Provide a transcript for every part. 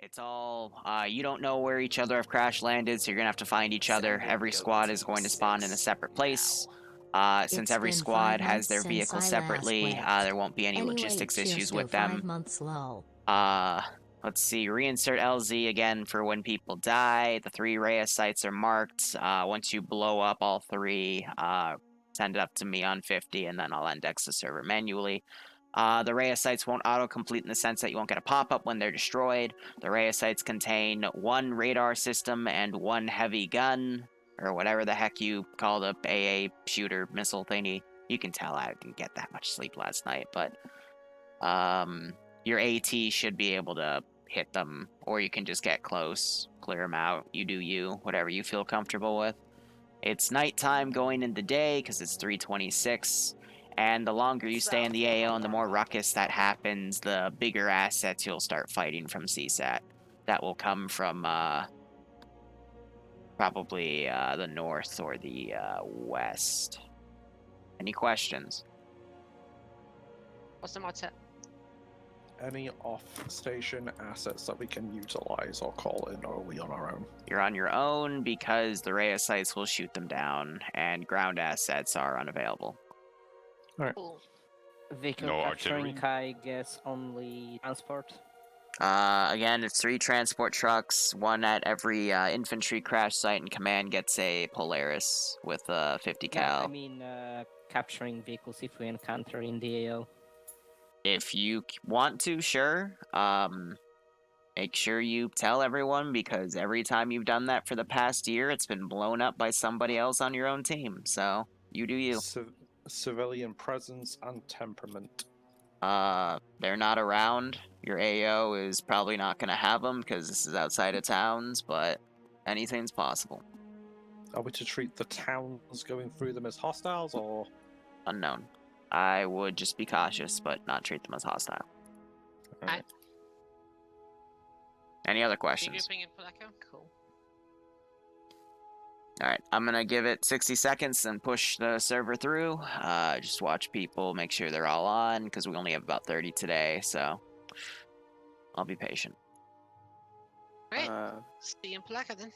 It's all, you don't know where each other have crash landed, so you're gonna have to find each other. Every squad is going to spawn in a separate place. Since every squad has their vehicle separately, there won't be any logistics issues with them. 5 months lull. Let's see, reinsert LZ again for when people die. The 3 Rhea sites are marked. Once you blow up all 3, send it up to me on 50, and then I'll index the server manually. The Rhea sites won't auto-complete in the sense that you won't get a pop-up when they're destroyed. The Rhea sites contain 1 radar system and 1 heavy gun, or whatever the heck you call the AA shooter missile thingy. You can tell I didn't get that much sleep last night, but your AT should be able to hit them, or you can just get close, clear them out. You do you, whatever you feel comfortable with. It's nighttime going into day because it's 3:26. And the longer you stay in the AO and the more ruckus that happens, the bigger assets you'll start fighting from CSAT. That will come from probably the north or the west. Any questions? What's the mod set? Any off-station assets that we can utilize or call in, or are we on our own? You're on your own because the Rhea sites will shoot them down, and ground assets are unavailable. Alright. Cool. Vehicle No capturing, artillery. I guess only transport. Again, it's 3 transport trucks, 1 at every infantry crash site, and command gets a Polaris with a 50 cal. No, I mean capturing vehicles if we encounter in the AO. If you want to, sure. Make sure you tell everyone, because every time you've done that for the past year, it's been blown up by somebody else on your own team. So, you do you. Civilian presence and temperament. They're not around. Your AO is probably not going to have them, because this is outside of towns, but anything's possible. Are we to treat the towns going through them as hostiles, or...? Unknown. I would just be cautious, but not treat them as hostile. Alright. Any other questions? Debriefing in Polaco? Cool. Alright, I'm gonna give it 60 seconds and push the server through. Just watch people, make sure they're all on, because we only have about 30 today, so I'll be patient. Great. See you in Polaco then.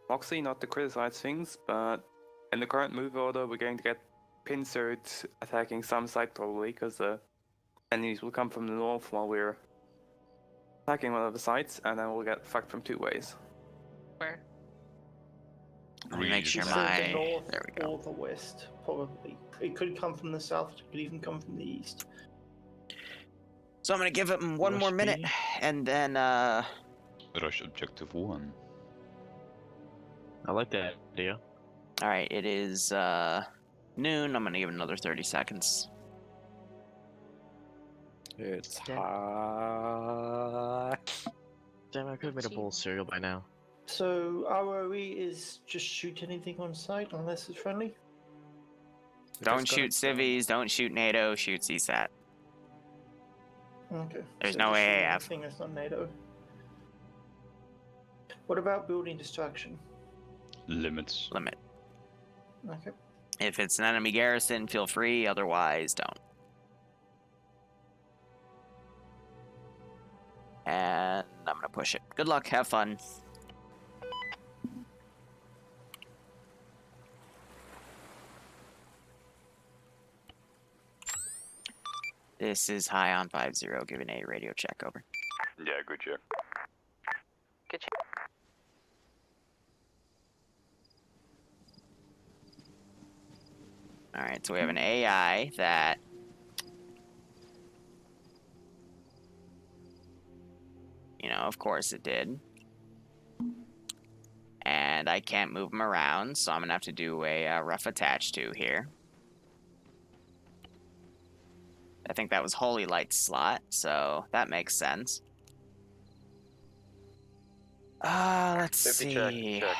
Moxie, not to criticize things, but in the current move order, we're going to get pincered attacking some site probably, because the enemies will come from the north while we're attacking one of the sites, and then we'll get fucked from 2 ways. Where? Let me make sure So my... the north There we go. or the west, probably. It could come from the south, it could even come from the east. So I'm gonna give it one more minute, and then, Rush objective 1. I like that idea. Alright, it is, noon. I'm gonna give it another 30 seconds. It's Damn. hot. Damn, I could have made a bowl of cereal by now. So ROE is just shoot anything on sight unless it's friendly? Don't shoot civvies, don't shoot NATO, shoot CSAT. Okay. There's so no just shoot AAF. anything that's not NATO. What about building distraction? Limits. Limit. Okay. If it's an enemy garrison, feel free, otherwise don't. And I'm gonna push it. Good luck, have fun. This is high on 5-0, giving a radio check, over. Yeah, good check. Good check. Alright, so we have an AI that... You know, of course it did. And I can't move them around, so I'm gonna have to do a rough attach to here. I think that was Holy Light slot, so that makes sense. Let's see. Check.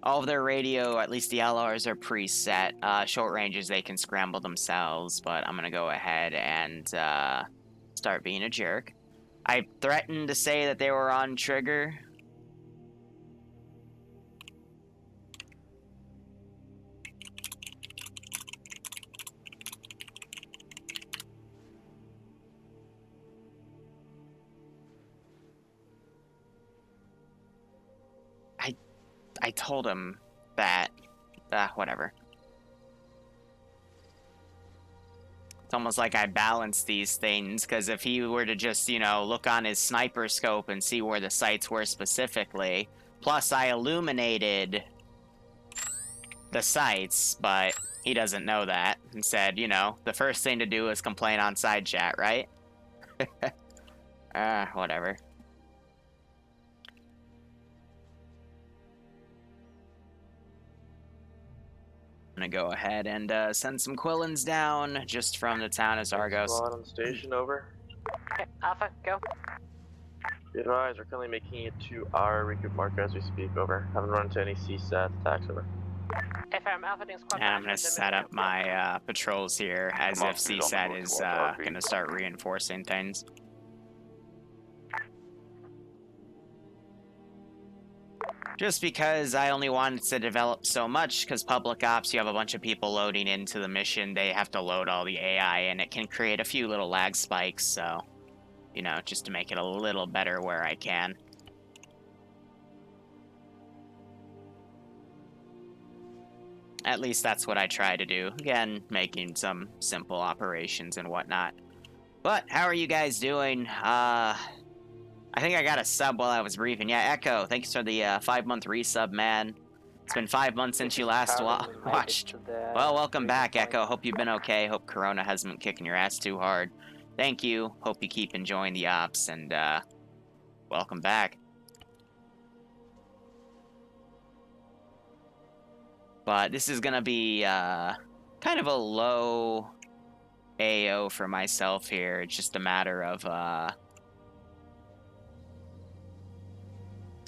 All of their radio, at least the LRs, are preset. Short ranges, they can scramble themselves, but I'm gonna go ahead and start being a jerk. I threatened to say that they were on trigger. I told him that. Whatever. It's almost like I balance these things, because if he were to just, you know, look on his sniper scope and see where the sites were specifically, plus I illuminated the sites, but he doesn't know that, and said, you know, the first thing to do is complain on side chat, right? Whatever. I'm gonna go ahead and send some Quillins down just from the town of Zargos. Squad on station, over. Okay, Alpha, go. Be advised, we're currently making it to our recruit marker as we speak, over. Haven't run into any CSAT attacks, over. FM, Alpha doing squad And I'm gonna management, set up my patrols here as Come on, if he's on the CSAT road is towards RP. gonna start reinforcing things. Just because I only wanted to develop so much, because public ops, you have a bunch of people loading into the mission, they have to load all the AI, and it can create a few little lag spikes, so, you know, just to make it a little better where I can. At least that's what I try to do. Again, making some simple operations and whatnot. But, how are you guys doing? I think I got a sub while I was briefing. Yeah, Echo, thanks for the 5-month resub, man. It's been 5 months since you last watched. Well, welcome back, Echo. Hope you've been okay. Hope Corona hasn't been kicking your ass too hard. Thank you. Hope you keep enjoying the ops, and welcome back. But this is gonna be kind of a low AO for myself here. It's just a matter of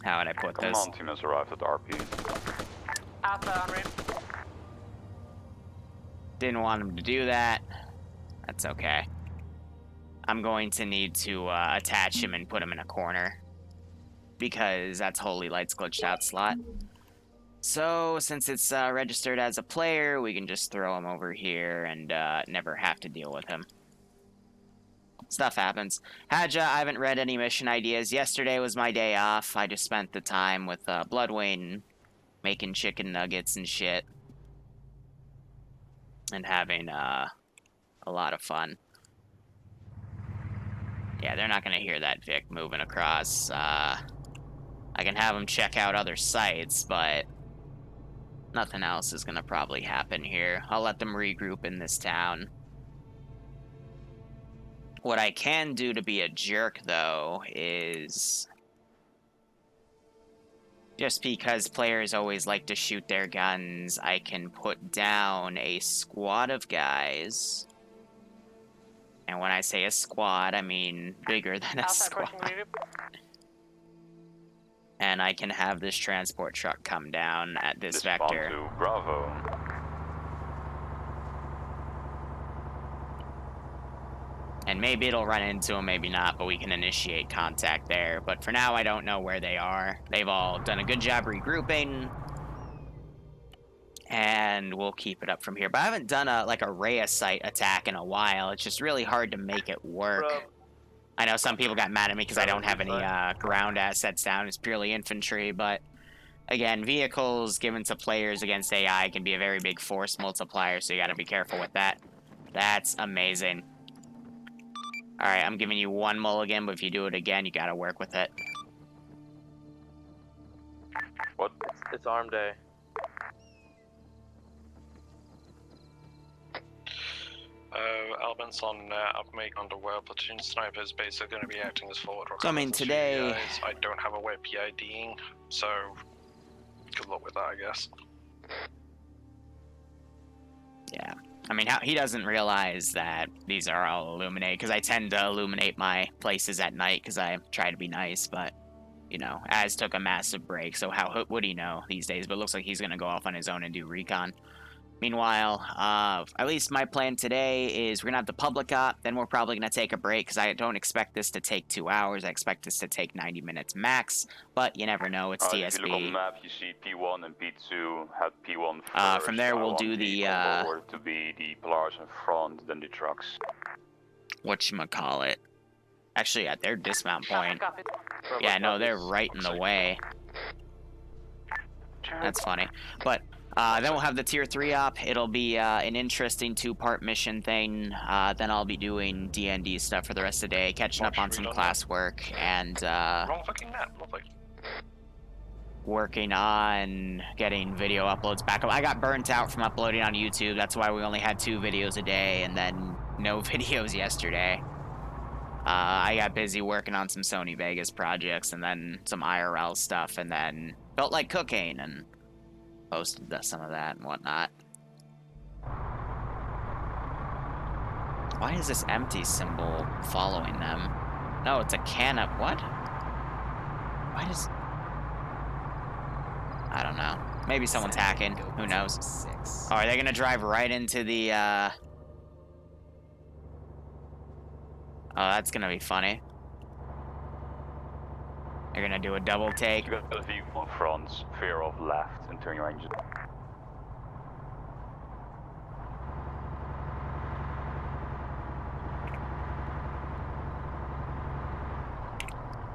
how would I put this? Command team has arrived at RP. Alpha on route. Didn't want him to do that. That's okay. I'm going to need to attach him and put him in a corner, because that's Holy Light's glitched out slot. So, since it's registered as a player, we can just throw him over here and never have to deal with him. Stuff happens. Hadja, I haven't read any mission ideas. Yesterday was my day off. I just spent the time with Bloodwayne making chicken nuggets and shit. And having a lot of fun. Yeah, they're not going to hear that Vic moving across. I can have them check out other sites, but nothing else is going to probably happen here. I'll let them regroup in this town. What I can do to be a jerk, though, is... just because players always like to shoot their guns, I can put down a squad of guys. And when I say a squad, I mean bigger than a Alpha squad. approaching route. And I can have this transport truck come down at this Respond vector. to Bravo. And maybe it'll run into them, maybe not, but we can initiate contact there. But for now, I don't know where they are. They've all done a good job regrouping. And we'll keep it up from here. But I haven't done a Rhea site attack in a while. It's just really hard to make it work. I know some people got mad at me because I don't have any ground assets down. It's purely infantry, but again, vehicles given to players against AI can be a very big force multiplier, so you gotta be careful with that. That's amazing. Alright, I'm giving you one mulligan, but if you do it again, you gotta work with it. What? It's arm day. Elements on upmake underwear platoon snipers basically going to be acting as forward. So, I mean, today... I don't have a way of PIDing, so good luck with that, I guess. Yeah. I mean, he doesn't realize that these are all illuminated, because I tend to illuminate my places at night, because I try to be nice, but, you know, Az took a massive break, so how would he know these days? But it looks like he's going to go off on his own and do recon. Meanwhile, at least my plan today is we're going to have the public op, then we're probably going to take a break, because I don't expect this to take 2 hours. I expect this to take 90 minutes max, but you never know. It's TSB. If you look on the map, you see P1 and P2 had P1 first. From there, we'll I do want the forward to be the Polaris in front, then the trucks. Whatchamacallit. Actually, at their dismount point. Copy. Yeah, no, they're right in the way. That's funny. But then we'll have the tier 3 op. It'll be an interesting 2-part mission thing. Then I'll be doing D&D stuff for the rest of the day, catching up on some classwork, and Wrong fucking map. Lovely. working on getting video uploads back up. I got burnt out from uploading on YouTube. That's why we only had 2 videos a day, and then no videos yesterday. I got busy working on some Sony Vegas projects, and then some IRL stuff, and then felt like cooking, and posted some of that and whatnot. Why is this empty symbol following them? No, it's a can of what? Why does... I don't know. Maybe someone's hacking. Who knows? Oh, are they gonna drive right into the, Oh, that's gonna be funny. They're gonna do a double take. You got the vehicle in front, veer off left, and turn your engine.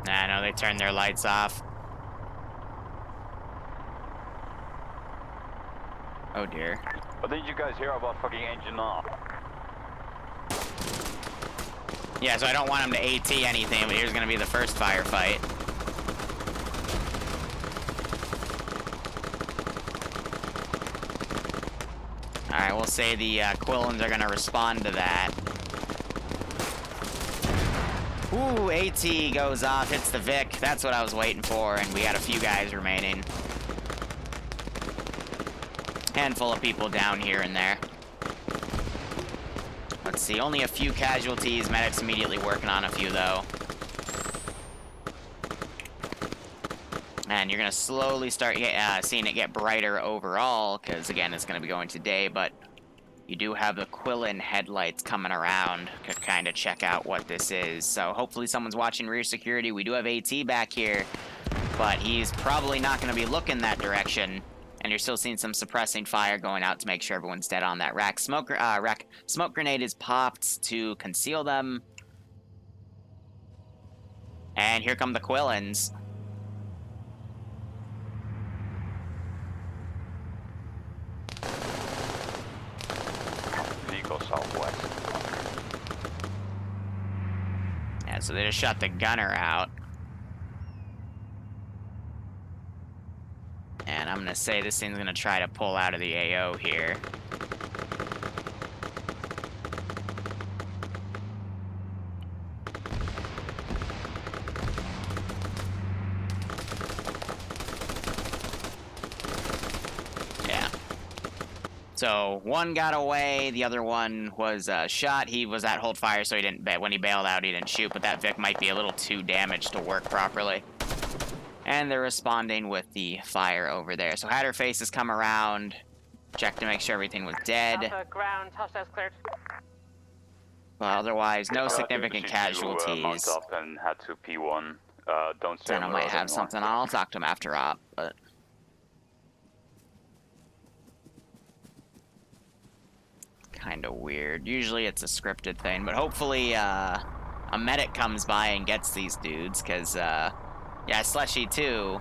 Nah, no, they turned their lights off. Oh dear. But did you guys hear about fucking engine off? Yeah, so I don't want him to AT anything, but here's gonna be the first firefight. Alright, we'll say the Quillins are gonna respond to that. Ooh, AT goes off, hits the Vic. That's what I was waiting for, and we got a few guys remaining. Handful of people down here and there. Let's see, only a few casualties. Medic's immediately working on a few, though. And you're going to slowly start seeing it get brighter overall, because, again, it's going to be going today, but you do have the Quillin headlights coming around to kind of check out what this is. So hopefully someone's watching rear security. We do have AT back here, but he's probably not going to be looking that direction. And you're still seeing some suppressing fire going out to make sure everyone's dead on that rack. Smoke grenade is popped to conceal them. And here come the Quillins. Vehicle southwest. Yeah, so they just shot the gunner out. And I'm gonna say this thing's gonna try to pull out of the AO here. Yeah. So one got away, the other one was shot. He was at hold fire, so he didn't. When he bailed out, he didn't shoot. But that Vic might be a little too damaged to work properly. And they're responding with the fire over there. So Hatterface has come around, checked to make sure everything was dead. Alpha ground, hostiles cleared. Well, otherwise, no significant casualties. Mount up and head to P1. Don't stay Then I on the might road have anymore. something. I'll talk to him after op, but... kind of weird. Usually it's a scripted thing, but hopefully a medic comes by and gets these dudes, because... yeah, Slushy too.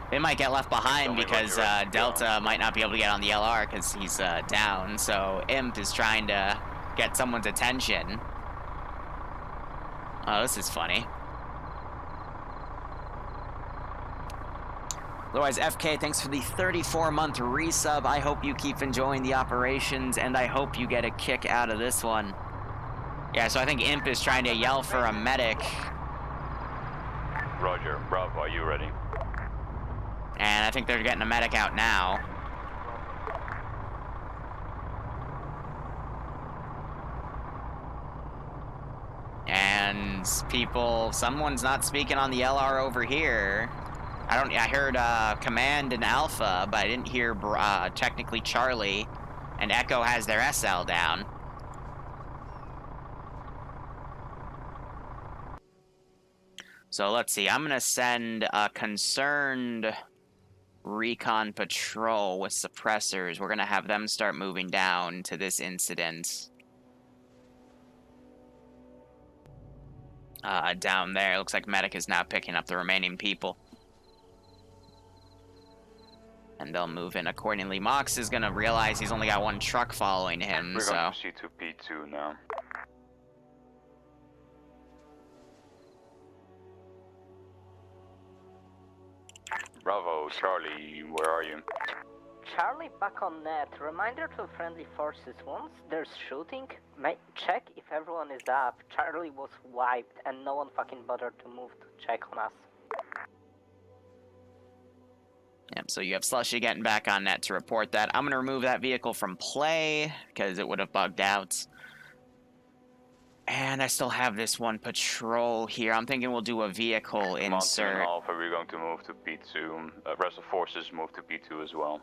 They might get left behind because Delta might not be able to get on the LR because he's down. So Imp is trying to get someone's attention. Oh, this is funny. Otherwise, FK, thanks for the 34-month resub. I hope you keep enjoying the operations, and I hope you get a kick out of this one. Yeah, so I think Imp is trying to yell for a medic. Roger. Bravo, are you ready? And I think they're getting a medic out now. And someone's not speaking on the LR over here. I heard Command and Alpha, but I didn't hear technically Charlie. And Echo has their SL down. So let's see, I'm gonna send a concerned recon patrol with suppressors. We're gonna have them start moving down to this incident. Down there, it looks like Medic is now picking up the remaining people. and they'll move in accordingly. Mox is gonna realize he's only got one truck following him, We're so... going to proceed to P2 now. Bravo, Charlie, where are you? Charlie back on net. Reminder to friendly forces, once there's shooting, check if everyone is up. Charlie was wiped and no one fucking bothered to move to check on us. Yep, so you have Slushy getting back on net to report that. I'm going to remove that vehicle from play because it would have bugged out. And I still have this one patrol here. I'm thinking we'll do a vehicle insert. Mountain Alpha, we're going to move to P2. Rest of forces move to P2 as well.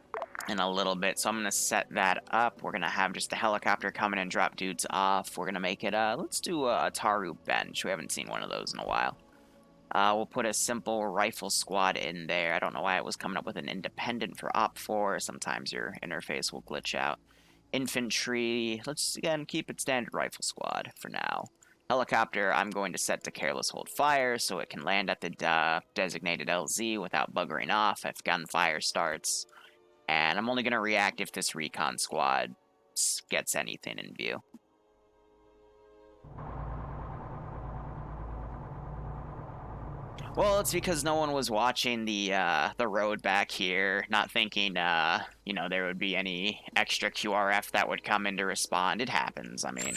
In a little bit, so I'm going to set that up. We're going to have just a helicopter come in and drop dudes off. We're going to make it, let's do a Taru bench. We haven't seen one of those in a while. We'll put a simple rifle squad in there. I don't know why it was coming up with an independent for Op4. Sometimes your interface will glitch out. Infantry, let's again keep it standard rifle squad for now. Helicopter, I'm going to set to careless hold fire so it can land at the designated LZ without buggering off if gunfire starts. And I'm only going to react if this recon squad gets anything in view. Well, it's because no one was watching the road back here, not thinking, you know, there would be any extra QRF that would come in to respond. It happens, I mean,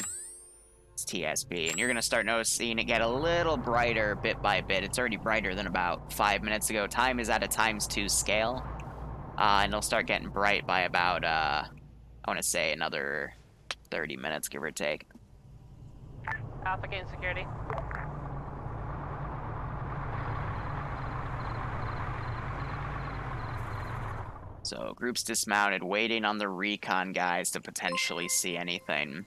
it's TSB, and you're going to start noticing it get a little brighter bit by bit. It's already brighter than about 5 minutes ago. Time is at a ×2 scale, and it'll start getting bright by about, I want to say another 30 minutes, give or take. Alpha gain security. So, groups dismounted, waiting on the recon guys to potentially see anything.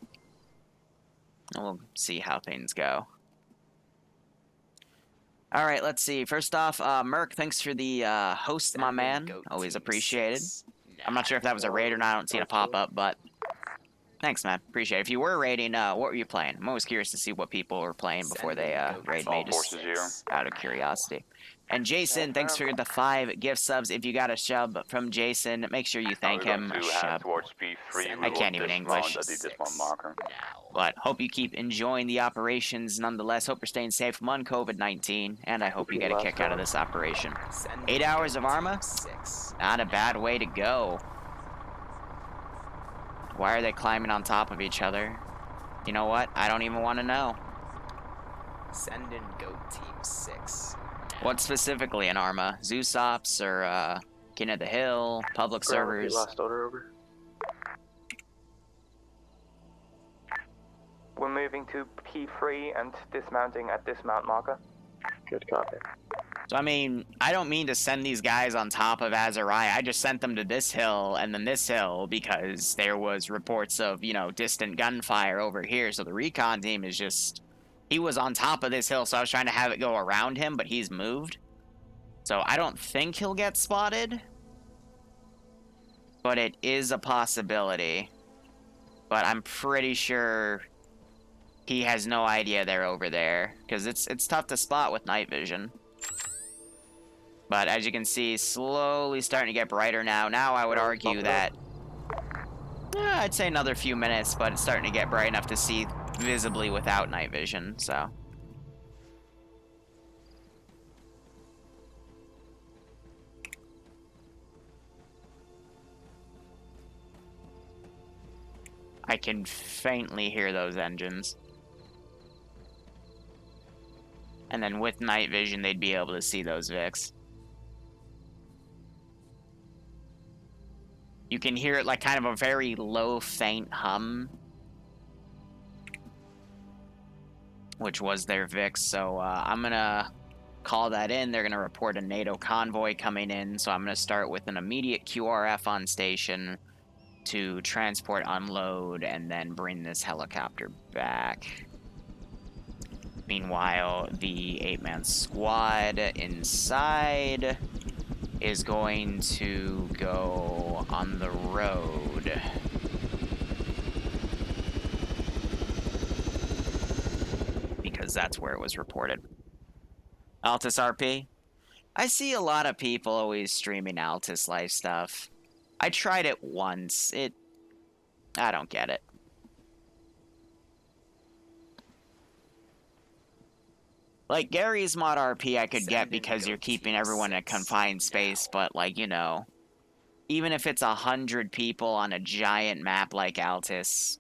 And we'll see how things go. Alright, let's see. First off, Merc, thanks for the host, my man. Always appreciated. I'm not sure if that was a raid or not. I don't see it pop up, but... Thanks, man. Appreciate it. If you were raiding, what were you playing? I'm always curious to see what people were playing before they raid me, just out of curiosity. And Jason, thanks for the 5 gift subs. If you got a sub from Jason, make sure you thank him. I can't even English. But hope you keep enjoying the operations nonetheless. Hope you're staying safe from COVID-19, and I hope you get a kick out of this operation. 8 hours of Arma? Not a bad way to go. Why are they climbing on top of each other? You know what? I don't even want to know. Send in Goat Team 6. What specifically in Arma? Zeus Ops or King of the Hill? Public servers? Last order over. We're moving to P3 and dismounting at dismount marker. Good copy. So, I mean, I don't mean to send these guys on top of Azariah. I just sent them to this hill and then this hill because there was reports of, you know, distant gunfire over here. So the recon team is just... He was on top of this hill, so I was trying to have it go around him, but he's moved. So I don't think he'll get spotted. But it is a possibility. But I'm pretty sure he has no idea they're over there. Because it's tough to spot with night vision. But as you can see, slowly starting to get brighter now. Now I would argue that... I'd say another few minutes, but it's starting to get bright enough to see visibly without night vision, so... I can faintly hear those engines. And then with night vision, they'd be able to see those Vics. You can hear it like kind of a very low, faint hum. Which was their Vix, so I'm gonna call that in. They're gonna report a NATO convoy coming in, so I'm gonna start with an immediate QRF on station to transport, unload, and then bring this helicopter back. Meanwhile, the 8-man squad inside is going to go on the road. Because that's where it was reported. Altus RP, I see a lot of people always streaming Altus Life stuff. I tried it once. I don't get it. Like, Gary's mod RP I could get because you're keeping everyone in a confined space, but, like, you know, even if it's 100 people on a giant map like Altus,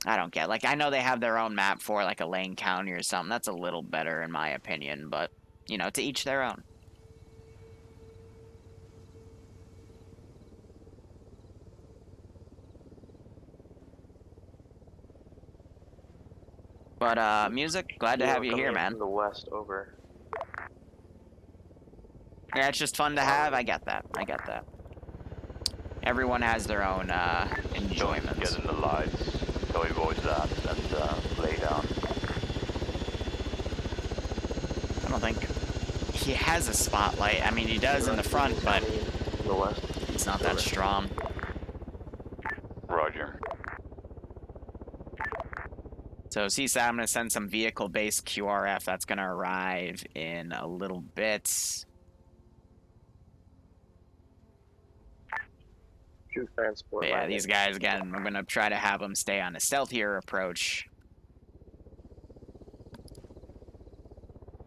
I don't get it. Like, I know they have their own map for, like, a Lane County or something. That's a little better, in my opinion, but, you know, to each their own. But, Music, glad to have you here, man. From the west, over. Yeah, it's just fun to have. I get that. I get that. Everyone has their own, enjoyments. Get in the lights, so avoid that, and lay down. I don't think he has a spotlight. I mean, he does in the front, but it's not that strong. Roger. So CSAT, I'm going to send some vehicle-based QRF. That's going to arrive in a little bit. Transport. Yeah, these guys, again, I'm going to try to have them stay on a stealthier approach.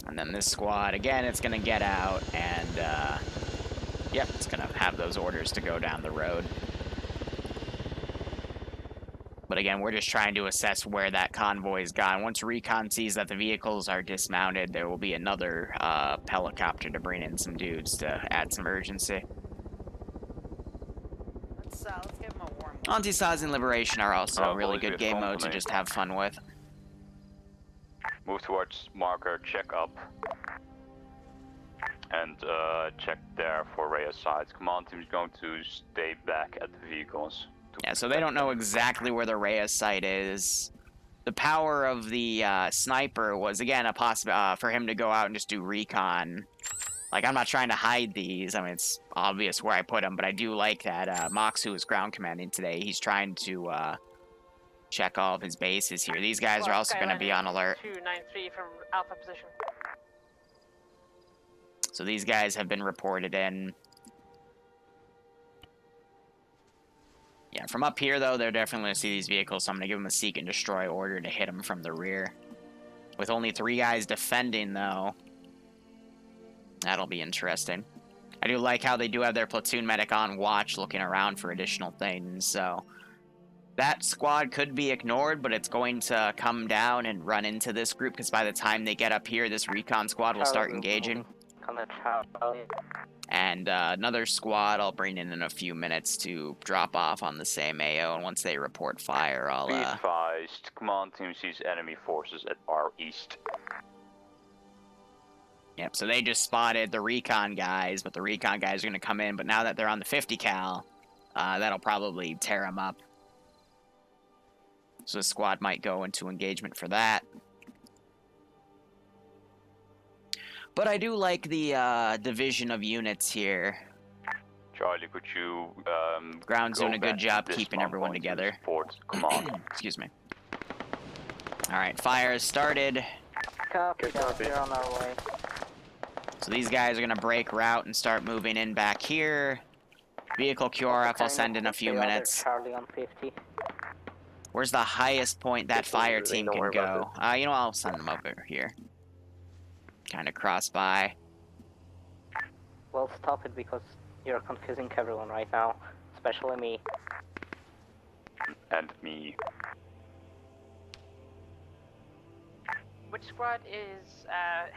And then this squad, again, it's going to get out, and, yep, it's going to have those orders to go down the road. But again, we're just trying to assess where that convoy's gone. Once Recon sees that the vehicles are dismounted, there will be another helicopter to bring in some dudes to add some urgency. Let's give him a warm. Anti-Saz and Liberation are also really good game mode to just have fun with. Move towards marker, check up. And check there for Rhea sides. Command team is going to stay back at the vehicles. Yeah, so they don't know exactly where the Rhea site is. The power of the sniper was, again, a for him to go out and just do recon. Like, I'm not trying to hide these. I mean, it's obvious where I put them, but I do like that Mox, who is ground commanding today, he's trying to check all of his bases here. These guys are also going to be on alert. 293 from Alpha position. So these guys have been reported in. Yeah, from up here, though, they're definitely going to see these vehicles, so I'm going to give them a seek and destroy order to hit them from the rear. With only 3 guys defending, though, that'll be interesting. I do like how they do have their platoon medic on watch looking around for additional things, so that squad could be ignored, but it's going to come down and run into this group, because by the time they get up here, this recon squad will start engaging. And another squad I'll bring in a few minutes to drop off on the same AO, and once they report fire, I'll... Be advised, command team sees enemy forces at our east. Yep, so they just spotted the recon guys, but the recon guys are going to come in, but now that they're on the 50 cal, that'll probably tear them up. So the squad might go into engagement for that. But I do like the division of units here. Charlie, could you Ground's doing a good job keeping everyone together. Command. Excuse me. Alright, fire has started. Copy, we're on our way. So these guys are going to break route and start moving in back here. Vehicle QRF I'll send in a few minutes. Charlie on 50. Where's the highest point that fire team can go? You know, I'll send them over here. Kind of cross by. Well, stop it because you're confusing everyone right now, especially me. And me. Which squad is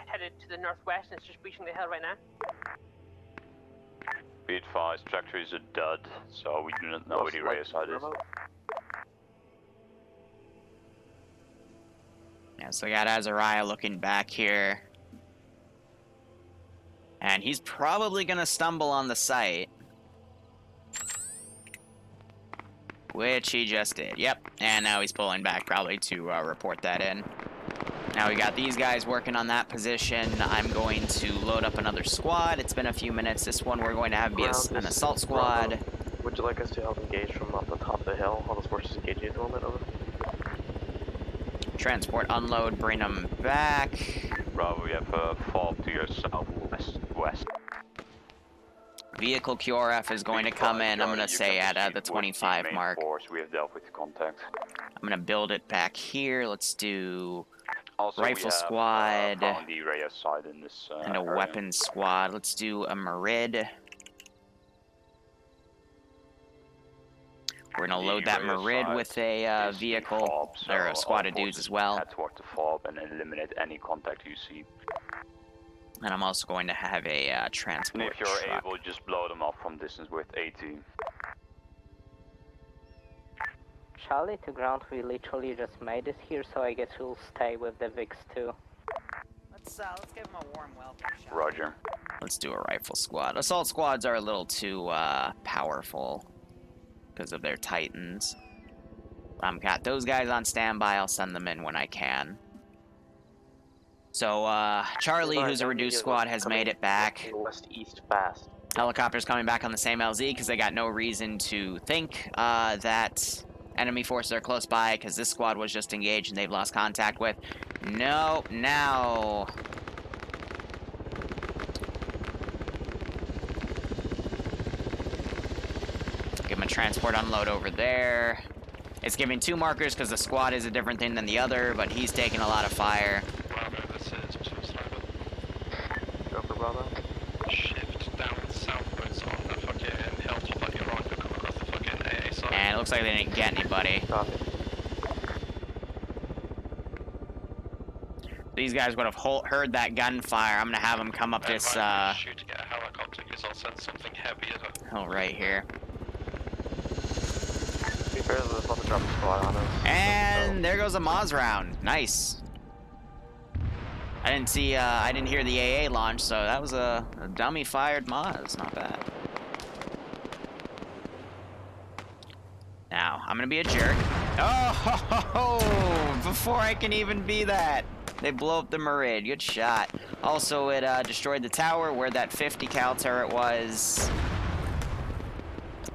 headed to the northwest and is just breaching the hill right now? Be advised, tractor is a dud, so we do not know where the Rhea side is. Yeah, so we got Azariah looking back here. And he's probably going to stumble on the site. Which he just did. Yep. And now he's pulling back probably to report that in. Now we got these guys working on that position. I'm going to load up another squad. It's been a few minutes. This one we're going to have be an assault squad. Would you like us to help engage from up the top of the hill? All those forces engaging at the moment, over. Transport, unload, bring them back. Bravo, we have a fall to your southwest. Vehicle QRF is going to come in, I'm going to say at the 25 mark. We have dealt with contact. I'm going to build it back here. Let's do Also, rifle we have, squad found the Rhea side in this, and a area. weapons squad. Let's do a Merid. We're going to load that Rhea Merid side with a is the vehicle, fob, so or a squad all of dudes forces as well. Head toward the fob and eliminate any contact you see. And I'm also going to have a transport And if you're truck. able, just blow them up from distance with AT. Charlie to ground, we literally just made it here, so I guess we'll stay with the VIX too. Let's give him a warm welcome shot. Roger. Let's do a rifle squad. Assault squads are a little too powerful because of their titans. Got those guys on standby. I'll send them in when I can. So Charlie, who's a reduced squad, has made it back. West-east fast. Helicopters coming back on the same LZ because they got no reason to think that enemy forces are close by because this squad was just engaged and they've lost contact with. No, now. Give him a transport unload over there. It's giving 2 markers because the squad is a different thing than the other, but he's taking a lot of fire. Bravo, this is 2 Sniper. Go for Bravo. Shift down southwards on the fucking hill to fucking right, to come across the fucking AA side. And it looks like they didn't get anybody. Copy. These guys would have heard that gunfire. I'm gonna have them come up this Shoot to get a helicopter because I'll send something heavier. hill right here. Be fair, there's nothing drop a squad on us. And there goes a Maz round. Nice. I didn't see, I didn't hear the AA launch, so that was a dummy fired Maz. Not bad. Now, I'm gonna be a jerk. Oh, ho, ho, ho, before I can even be that. They blow up the Merid. Good shot. Also, it destroyed the tower where that 50 cal turret was.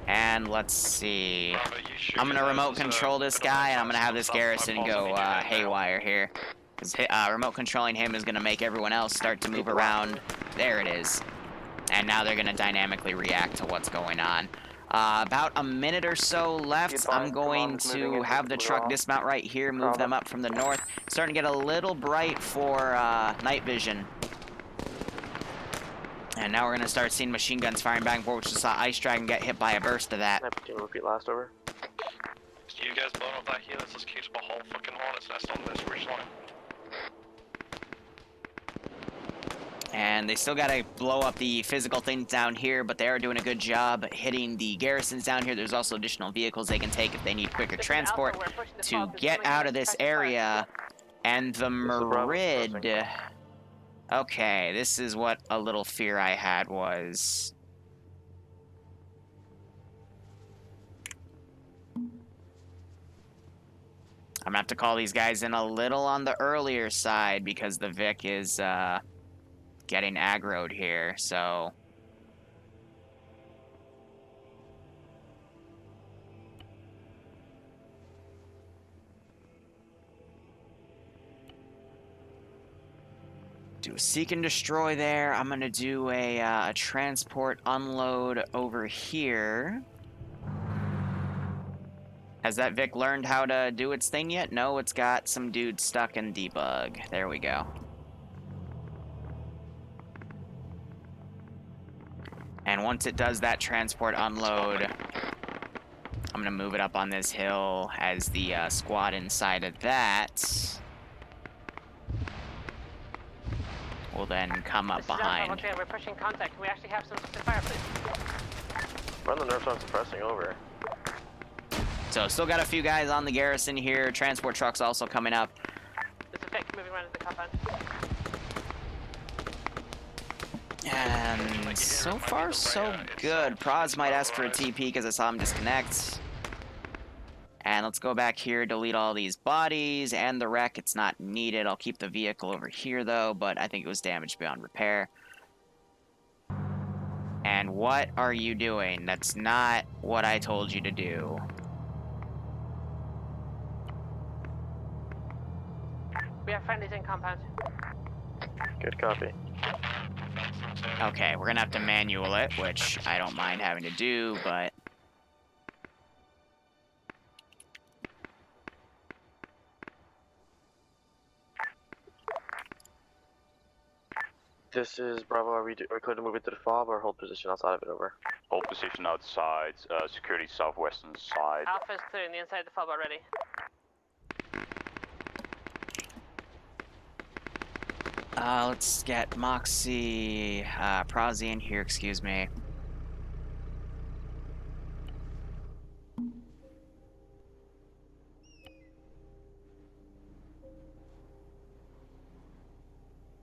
And let's see. I'm gonna remote control this guy, and I'm gonna have this garrison go haywire here. Because remote controlling him is gonna make everyone else start to move around. There it is. And now they're gonna dynamically react to what's going on. About a minute or so left. I'm going to have the truck dismount right here, move them up from the north. Starting to get a little bright for night vision. And now we're going to start seeing machine guns firing back and forth, which just saw Ice Dragon get hit by a burst of that. Repeat last over. You guys blow up that here, let's just keep a whole fucking hornet's nest on this ridge line. And they still got to blow up the physical things down here, but they are doing a good job hitting the garrisons down here. There's also additional vehicles they can take if they need quicker transport to get out of this area. And the Merid... Okay, this is what a little fear I had was. I'm gonna have to call these guys in a little on the earlier side because the Vic is getting aggroed here, so. Do a seek and destroy there. I'm gonna do a transport unload over here. Has that Vic learned how to do its thing yet? No, it's got some dude stuck in debug. There we go. And once it does that transport unload, I'm gonna move it up on this hill as the squad inside of that will then come up behind. We're pushing contact. We actually have some fire, please. Run the nerfs on suppressing over. So still got a few guys on the garrison here. Transport trucks also coming up. There's a Vic moving around in the compound. And so far, so good. Proz might ask for a TP because I saw him disconnect. And let's go back here, delete all these bodies and the wreck. It's not needed. I'll keep the vehicle over here, though, but I think it was damaged beyond repair. And what are you doing? That's not what I told you to do. We have friendlies in compound. Good copy. Okay, we're gonna have to manual it, which I don't mind having to do, but... This is Bravo. Are we going to move into the fob or hold position outside of it? Over. Hold position outside, security southwestern side. Alpha is clearing the inside of the fob already. Let's get Moxie, Prozzy in here, excuse me.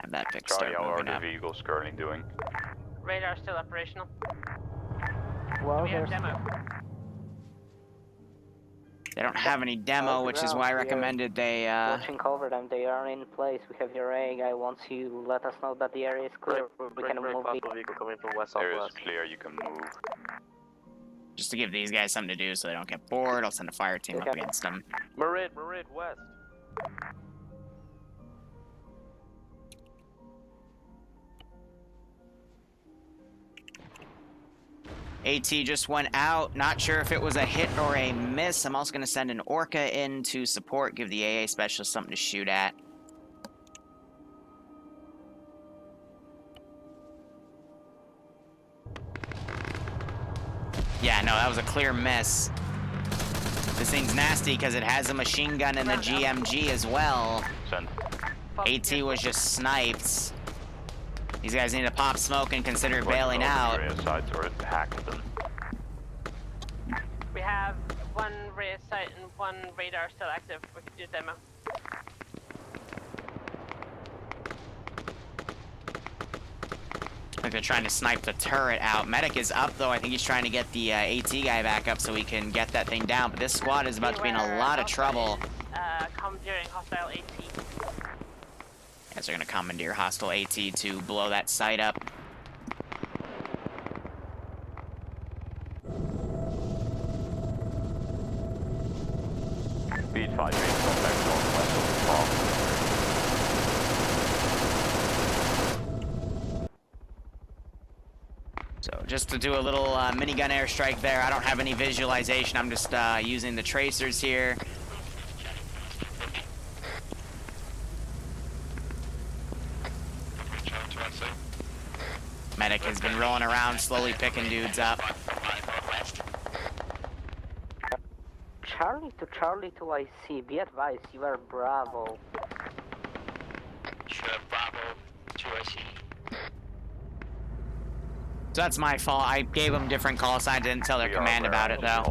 Have that fixed. Charlie, Start how are moving the up. vehicles currently doing? Radar still operational. Well, We have there's demo. They don't have any demo, which is why I recommended they, watching over them. They are in place. We have your AA guy. Once you let us know that the area is clear, we can move. Possible vehicle coming from west Area is southwest. clear, you can move. just to give these guys something to do so they don't get bored, I'll send a fire team up against them. Marid, west. AT just went out. Not sure if it was a hit or a miss. I'm also going to send an Orca in to support, give the AA specialist something to shoot at. Yeah, no, that was a clear miss. This thing's nasty because it has a machine gun and a GMG as well. Send. AT was just sniped. These guys need to pop smoke and consider bailing out. Sides or hack them. We have one Rhea site and one radar still active. We can do demo. I think they're trying to snipe the turret out. Medic is up, though. I think he's trying to get the AT guy back up so we can get that thing down. But this squad is about to be in a lot of trouble. Commandeering hostile AT. Guys are going to commandeer hostile AT to blow that site up. Be advised, contact northwest of the farm. So just to do a little minigun airstrike there. I don't have any visualization. I'm just using the tracers here. Medic has been rolling around, slowly picking dudes up. Charlie to IC. Be advised, you are Bravo. Sure, Bravo to IC. So that's my fault. I gave them different call signs. Didn't tell their command about it, though.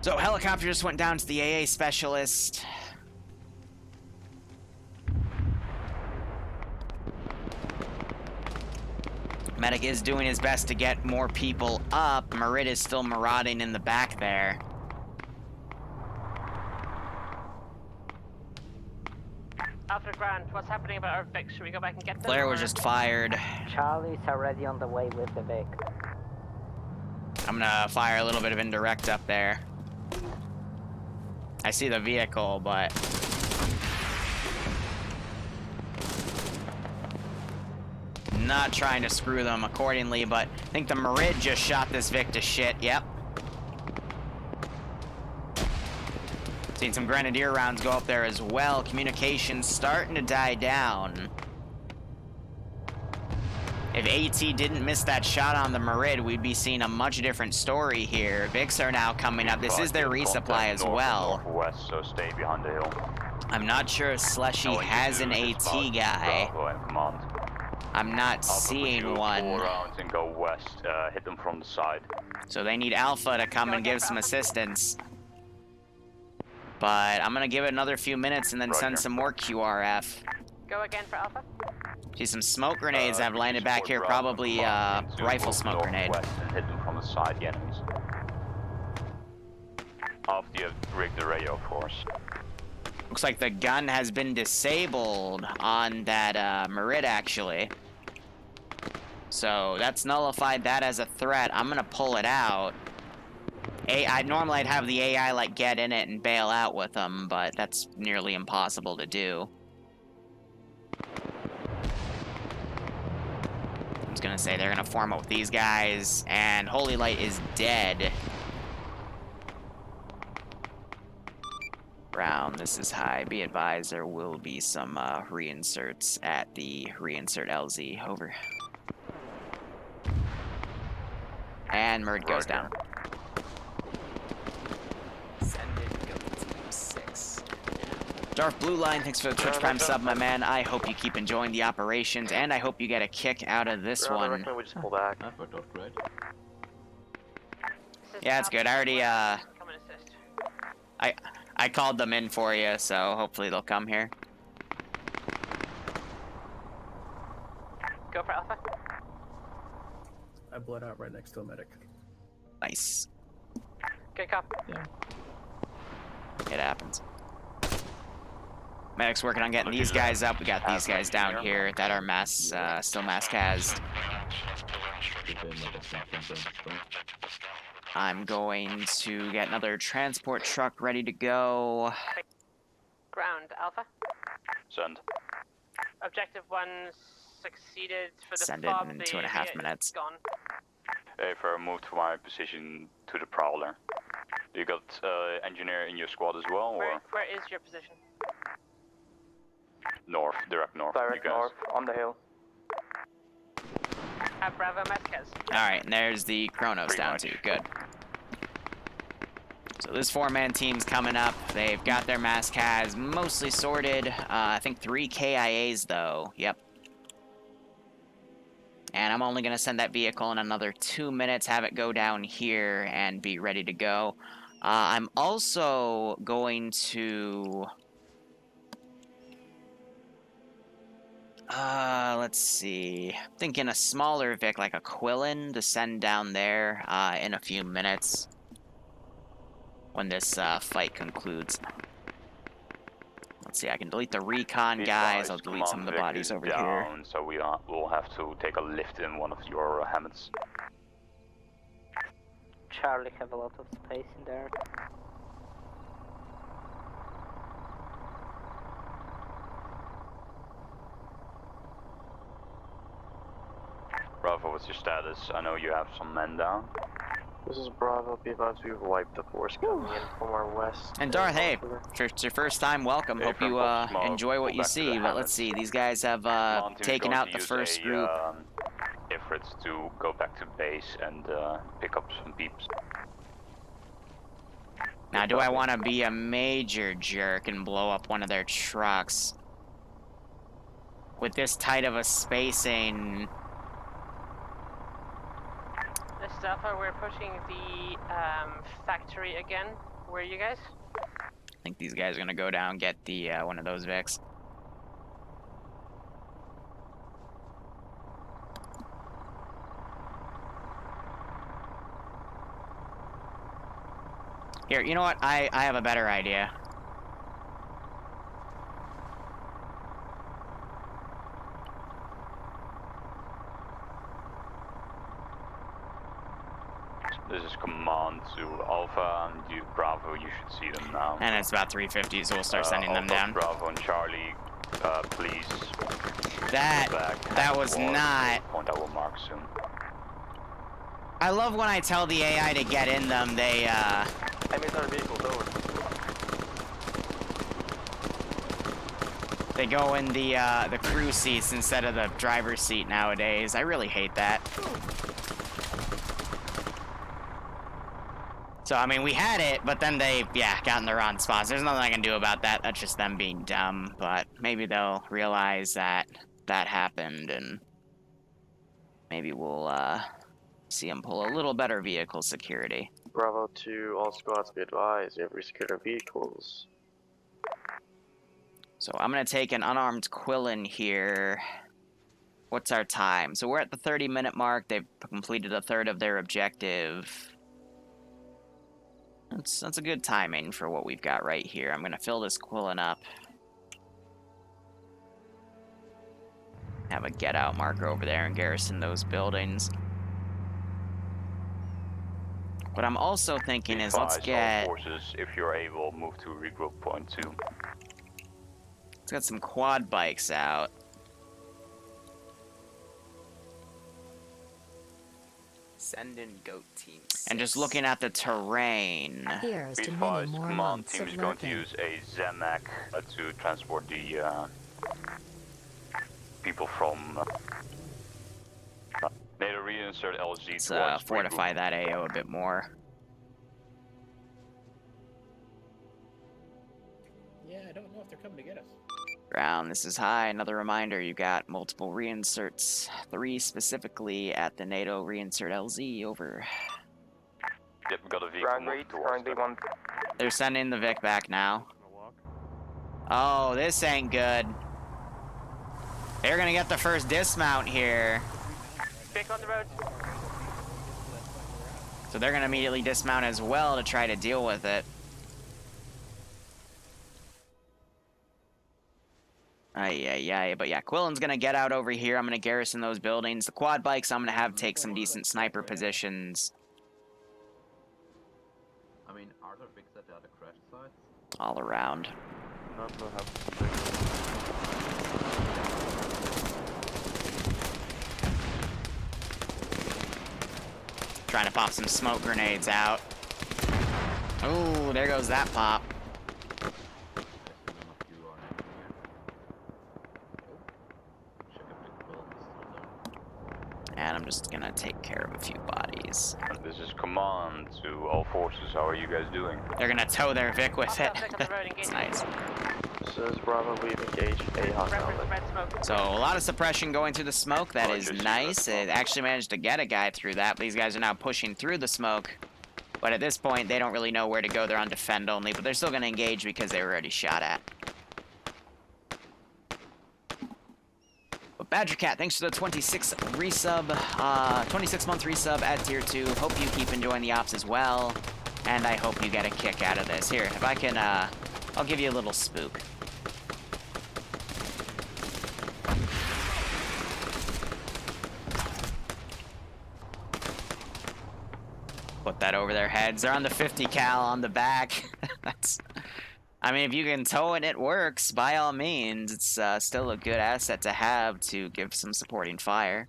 So helicopter just went down to the AA specialist. Medic is doing his best to get more people up. Marid is still marauding in the back there. Alpha ground, what's happening about our Vic? Should we go back and get them? Flare was just fired. Charlie's already on the way with the Vic. I'm gonna fire a little bit of indirect up there. I see the vehicle, but... not trying to screw them accordingly, but I think the Marid just shot this Vic to shit. Yep. Seen some Grenadier rounds go up there as well. Communication's starting to die down. If AT didn't miss that shot on the Marid, we'd be seeing a much different story here. Vics are now coming up. This is their resupply as well. Northwest, so stay behind the hill. I'm not sure if Slushy has an AT guy. I'm not seeing one. 4 rounds and go west. Hit them from the side. So they need Alpha to come and give some assistance. But I'm gonna give it another few minutes and then send some more QRF. Go again for Alpha. See some smoke grenades that have landed back here. Probably rifle smoke grenade. And hit them from the side, the enemies. After you have rigged the radio force. Looks like the gun has been disabled on that Marid, actually. So that's nullified that as a threat. I'm gonna pull it out. Normally I'd have the AI like get in it and bail out with them, but that's nearly impossible to do. gonna say they're gonna form up with these guys, and Holy Light is dead. Brown, this is high. Be advised, there will be some reinserts at the reinsert LZ. Over. And Murd goes down. Send it, go to team 6. Darth Blue Line, thanks for the Twitch Prime sub, my man. I hope you keep enjoying the operations, and I hope you get a kick out of this I one. recommend we just pull back. That worked out great. Yeah, it's good. I already, Come and assist. I called them in for you, so hopefully they'll come here. Go for Alpha. I bled out right next to a medic. Nice. Good cop. It happens. Medic's working on getting these guys up. We got these guys down here that are still mass cased. I'm going to get another transport truck ready to go. Ground, Alpha. Send. Objective 1 succeeded for the Send it fob. in The 2.5 is minutes. Gone. Hey, for move to my position to the Prowler. You got engineer in your squad as well, or Where is your position? north, direct north? Direct you guys. north, on the hill. At Bravo Mezquez. Alright, and there's the Chronos Pretty down much. too. Good. So this 4-man team's coming up. They've got their mass cas mostly sorted. I think 3 KIAs though. Yep. And I'm only going to send that vehicle in another 2 minutes, have it go down here, and be ready to go. I'm also going to... let's see. Thinking a smaller Vic, like a Quillen, to send down there in a few minutes. When this fight concludes. Let's see, I can delete the recon guys. I'll delete some of the bodies over here. Down, so we'll have to take a lift in one of your Hammonds. Charlie have a lot of space in there. Bravo, what's your status? I know you have some men down. This is Bravo. Be advised, we've wiped the force coming in from our west. And Darth, hey, if it's your first time, welcome. Hey, Hope from you Pop Smoke, enjoy what go you back to the see. But Hammonds. let's see, these guys have Command team is taken going out to the use first a, group. efforts to go back to base and pick up some peeps. Now, do I want to be a major jerk and blow up one of their trucks? With this tight of a spacing... This is Alpha, we're pushing the factory again. Where are you guys? I think these guys are going to go down and get the one of those Vics. Here, you know what? I have a better idea. This is command to Alpha and you, Bravo, you should see them now. And it's about 350, so we'll start sending them Alpha, down. Bravo and Charlie, please That go back. that was towards not... the point I will mark soon. I love when I tell the AI to get in them, they, Enemies our vehicles, over. they go in the crew seats instead of the driver's seat nowadays. I really hate that. So, I mean, we had it, but then they, got in the wrong spots. There's nothing I can do about that. That's just them being dumb. But maybe they'll realize that that happened, and maybe we'll, see them pull a little better vehicle security. Bravo to all squads, be advised, we have resecured our vehicles. So I'm going to take an unarmed Quillen here. What's our time? So we're at the 30-minute mark. They've completed a third of their objective. That's a good timing for what we've got right here. I'm going to fill this Quillen up. Have a get-out marker over there and garrison those buildings. What I'm also thinking is, let's get... Forces, if you're able, move to regroup point 2. Let's get some quad bikes out. Send in goat team 6. And just looking at the terrain. Here's to many Advised, more command months team of is going to lurking. use a Zamak to transport the people from NATO reinsert LZ Let's towards fortify that AO a bit more. Yeah, I don't know if they're coming to get us. Ground, this is high. Another reminder, you got multiple reinserts. 3 specifically at the NATO reinsert LZ, over. Yep, we got a vehicle moving towards them. They're sending the Vic back now. Oh, this ain't good. They're gonna get the first dismount here. Vic on the road. So they're gonna immediately dismount as well to try to deal with it. Ay. But yeah, Quillen's gonna get out over here. I'm gonna garrison those buildings. The quad bikes, I'm gonna have take some decent sniper positions. I mean, are there Vics at the other crash sites? All around. Trying to pop some smoke grenades out. Ooh, there goes that pop. And I'm just gonna take care of a few bodies. This is command to all forces. How are you guys doing? They're gonna tow their Vic with it. It's nice. This is Bravo, we've engaged a hostile. So a lot of suppression going through the smoke. That is nice. It actually managed to get a guy through that. But these guys are now pushing through the smoke. But at this point, they don't really know where to go. They're on defend only. But they're still gonna engage because they were already shot at. But Badger Cat, thanks for the 26 resub, 26-month resub at tier 2. Hope you keep enjoying the ops as well, and I hope you get a kick out of this. Here, if I can, I'll give you a little spook. Put that over their heads. They're on the 50 cal on the back. That's. I mean, if you can tow and it works, by all means, it's still a good asset to have to give some supporting fire.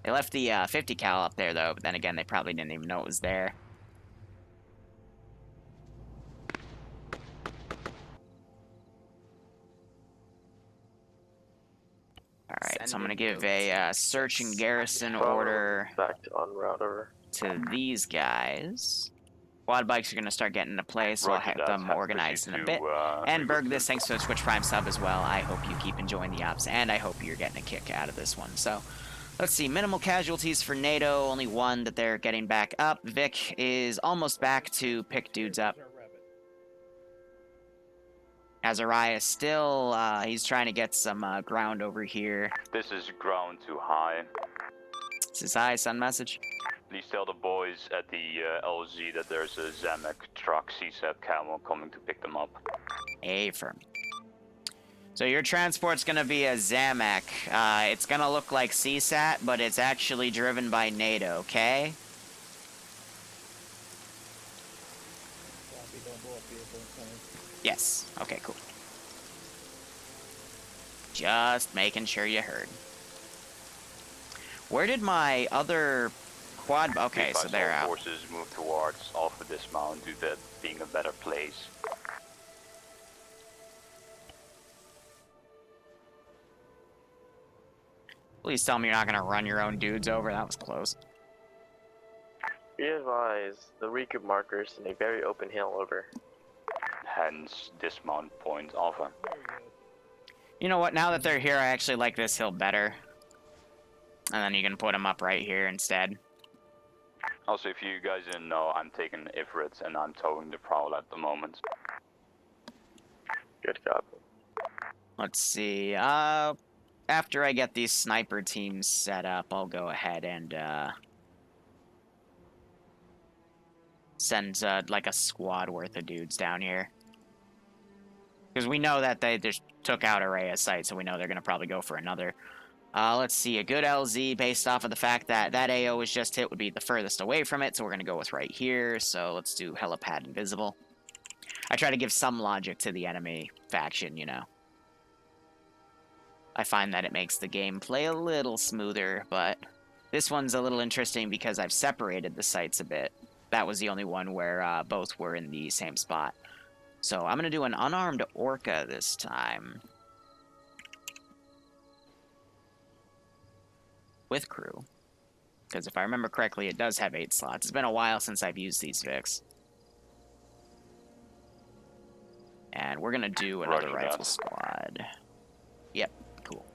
They left the 50 cal up there, though, but then again, they probably didn't even know it was there. Alright, so I'm going to give a search and garrison order Back to en route over. to these guys. Quad bikes are going to start getting into place, so I'll have them organized in a bit. And Berg, this thanks for the Twitch Prime sub as well. I hope you keep enjoying the ops, and I hope you're getting a kick out of this one. So, let's see. Minimal casualties for NATO, only 1 that they're getting back up. Vic is almost back to pick dudes up. Azariah still, he's trying to get some ground over here. This is ground too high. This is high, sun message. Please tell the boys at the LZ that there's a Zamek truck CSAT camel coming to pick them up. Affirm. So your transport's gonna be a Zamek. It's gonna look like CSAT, but it's actually driven by NATO, okay? Yes. Okay, cool. Just making sure you heard. Where did my other quad... Okay, so they're out. Forces move towards Alpha Dismount due to that being a better place. Please tell me you're not going to run your own dudes over. That was close. Be advised, the recoup markers in a very open hill over. Hence, dismount point Alpha. You know what? Now that they're here, I actually like this hill better. And then you can put them up right here instead. Also, if you guys didn't know, I'm taking Ifrit and I'm towing the Prowl at the moment. Good copy. Let's see. After I get these sniper teams set up, I'll go ahead and send like a squad worth of dudes down here. Because we know that they just took out a Rhea site, so we know they're going to probably go for another. Let's see, a good LZ based off of the fact that that AO was just hit would be the furthest away from it, so we're going to go with right here. So let's do helipad invisible. I try to give some logic to the enemy faction, you know. I find that it makes the game play a little smoother, but This one's a little interesting because I've separated the sites a bit. That was the only one where both were in the same spot. So I'm going to do an unarmed orca this time. With crew. Because if I remember correctly, it does have 8 slots. It's been a while since I've used these Vics. And we're going to do another rifle squad. Yep, cool.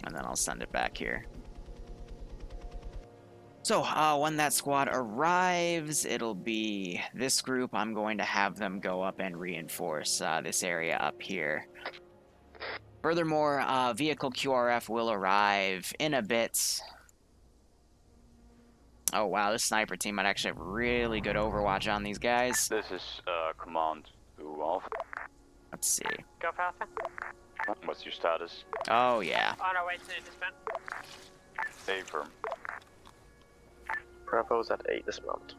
And then I'll send it back here. So, when that squad arrives, it'll be this group. I'm going to have them go up and reinforce this area up here. Furthermore, vehicle QRF will arrive in a bit. Oh wow, this sniper team might actually have really good overwatch on these guys. This is command to Alpha. Let's see. Go faster. What's your status? Oh yeah. On our way to dismount. Affirm. Bravo's at 8 this moment.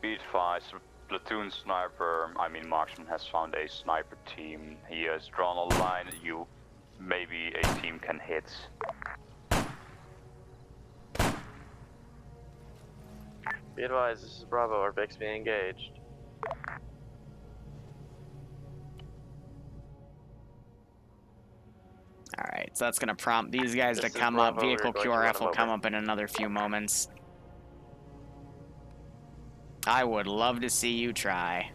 Be advised, platoon sniper, marksman has found a sniper team. He has drawn a line you maybe a team can hit. Be advised, this is Bravo, our Vic's being engaged. Alright, so that's going to prompt these guys This to is come Bravo, up. Vehicle we're going to QRF run will them come over. up in another few moments. I would love to see you try.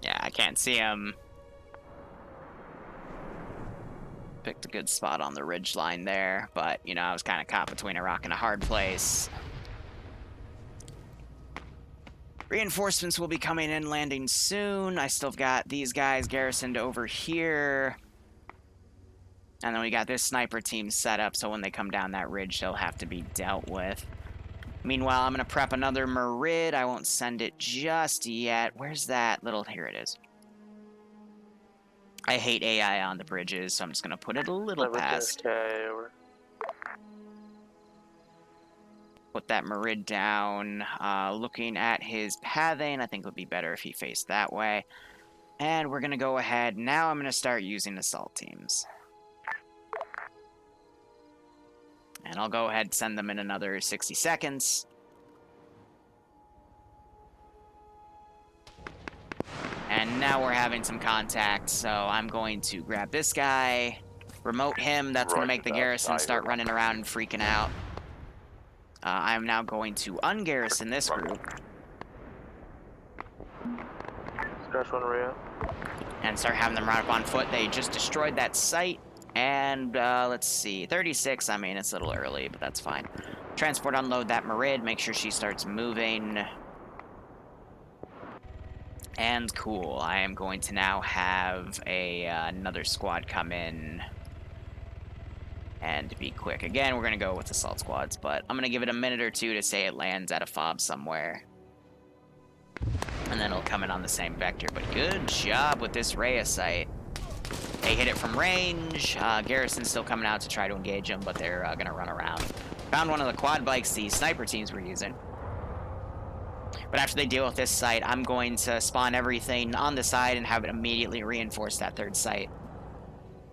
Yeah, I can't see him. Picked a good spot on the ridge line there, but, you know, I was kind of caught between a rock and a hard place. Reinforcements will be coming in, landing soon. I still got these guys garrisoned over here. And then we got this sniper team set up, so when they come down that ridge, they'll have to be dealt with. Meanwhile, I'm going to prep another Merid. I won't send it just yet. Where's that little... Here it is. I hate AI on the bridges, so I'm just going to put it a little past. Okay, over. Put that Merid down. Looking at his pathing, I think it would be better if he faced that way. And we're going to go ahead. Now I'm going to start using assault teams. And I'll go ahead and send them in another 60 seconds. And now we're having some contact, so I'm going to grab this guy, remote him. That's going to make the garrison start running around and freaking out. I'm now going to ungarrison this group. Scratch one, Rhea. And start having them run up on foot. They just destroyed that site. And, let's see, 36, I mean, it's a little early, but that's fine. Transport, unload that Merid, make sure she starts moving. And cool, I am going to now have another squad come in. And be quick. Again, we're going to go with assault squads, but I'm going to give it a minute or two to say it lands at a fob somewhere. And then it'll come in on the same vector, but good job with this Rhea site. They hit it from range. Garrison's still coming out to try to engage them, but they're going to run around. Found one of the quad bikes the sniper teams were using. But after they deal with this site, I'm going to spawn everything on the side and have it immediately reinforce that third site.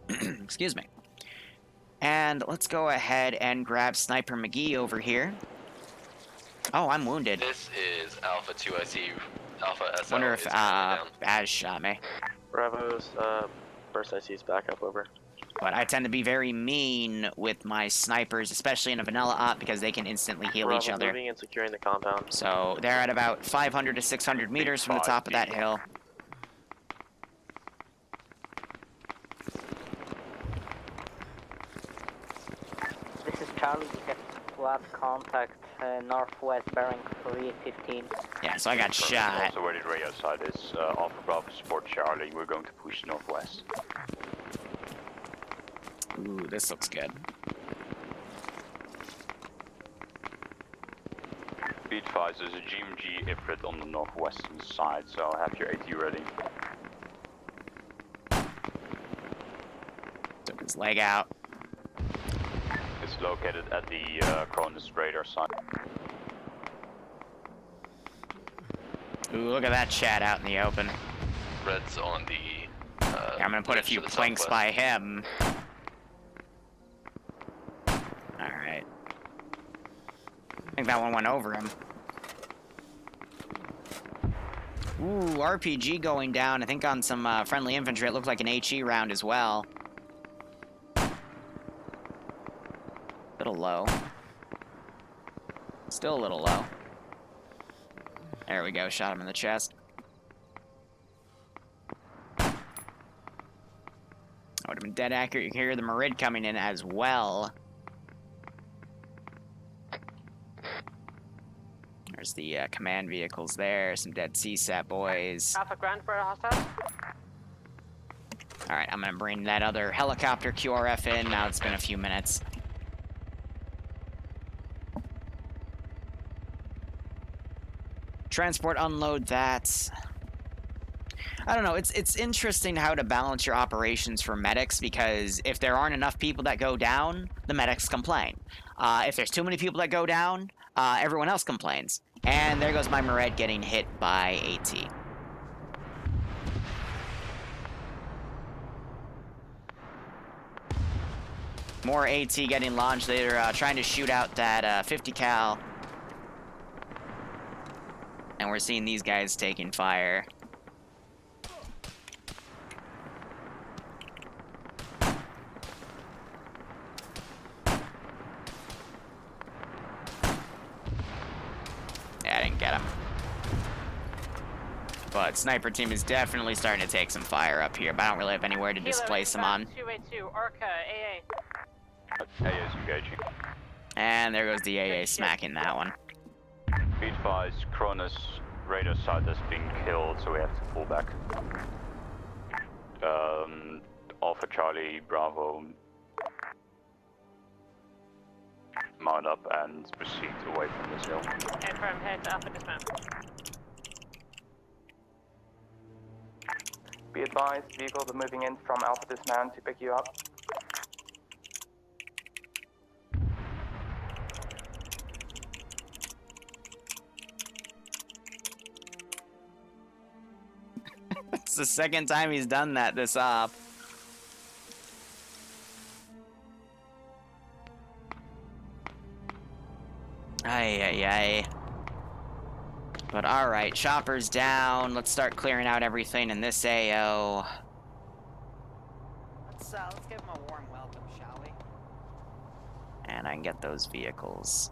Excuse me. And let's go ahead and grab Sniper McGee over here. Oh, I'm wounded. This is Alpha 2. I see Alpha SL. Wonder if Baz shot me. Bravo's first I see is back up, over. But I tend to be very mean with my snipers, especially in a vanilla op, because they can instantly heal Bravo's each other. moving and securing the compound. So they're at about 500 to 600 meters from the top of that hill. This is Charlie. We have squad contact northwest bearing 315. Yeah, so I got shot. Also, where the Rhea side is, Alpha Bravo support Charlie. We're going to push northwest. Ooh, this looks good. Be advised, there's a GMG Ifrit on the northwestern side, so have your AT ready. Took his leg out. It's located at the Cronus radar site. Ooh, look at that chat out in the open. Red's on the. Yeah, I'm gonna put a few planks by him. Alright. I think that one went over him. Ooh, RPG going down. I think on some friendly infantry. It looked like an HE round as well. Little low. Still a little low. There we go, shot him in the chest. That would have been dead accurate. You can hear the Marid coming in as well. There's the command vehicles there, some dead CSAT boys. Alpha ground for a hostile. Alright, I'm gonna bring that other helicopter QRF in. Now it's been a few minutes. Transport, unload that. I don't know, it's interesting how to balance your operations for medics, because if there aren't enough people that go down, the medics complain. If there's too many people that go down, everyone else complains. And there goes my Moret getting hit by AT. More AT getting launched. They're trying to shoot out that 50 cal. And we're seeing these guys taking fire. Yeah, I didn't get him. But sniper team is definitely starting to take some fire up here, but I don't really have anywhere to displace them on. 282, Orca, AA. AA is engaging. And there goes the AA smacking that one. Be advised, Cronus radar site has been killed, so we have to pull back. Alpha Charlie Bravo, mount up and proceed away from this hill. Confirm, head to Alpha dismount. Be advised, vehicles are moving in from Alpha dismount to pick you up. It's the second time he's done that this op. Ay. But alright, chopper's down. Let's start clearing out everything in this AO. Let's give him a warm welcome, shall we? And I can get those vehicles.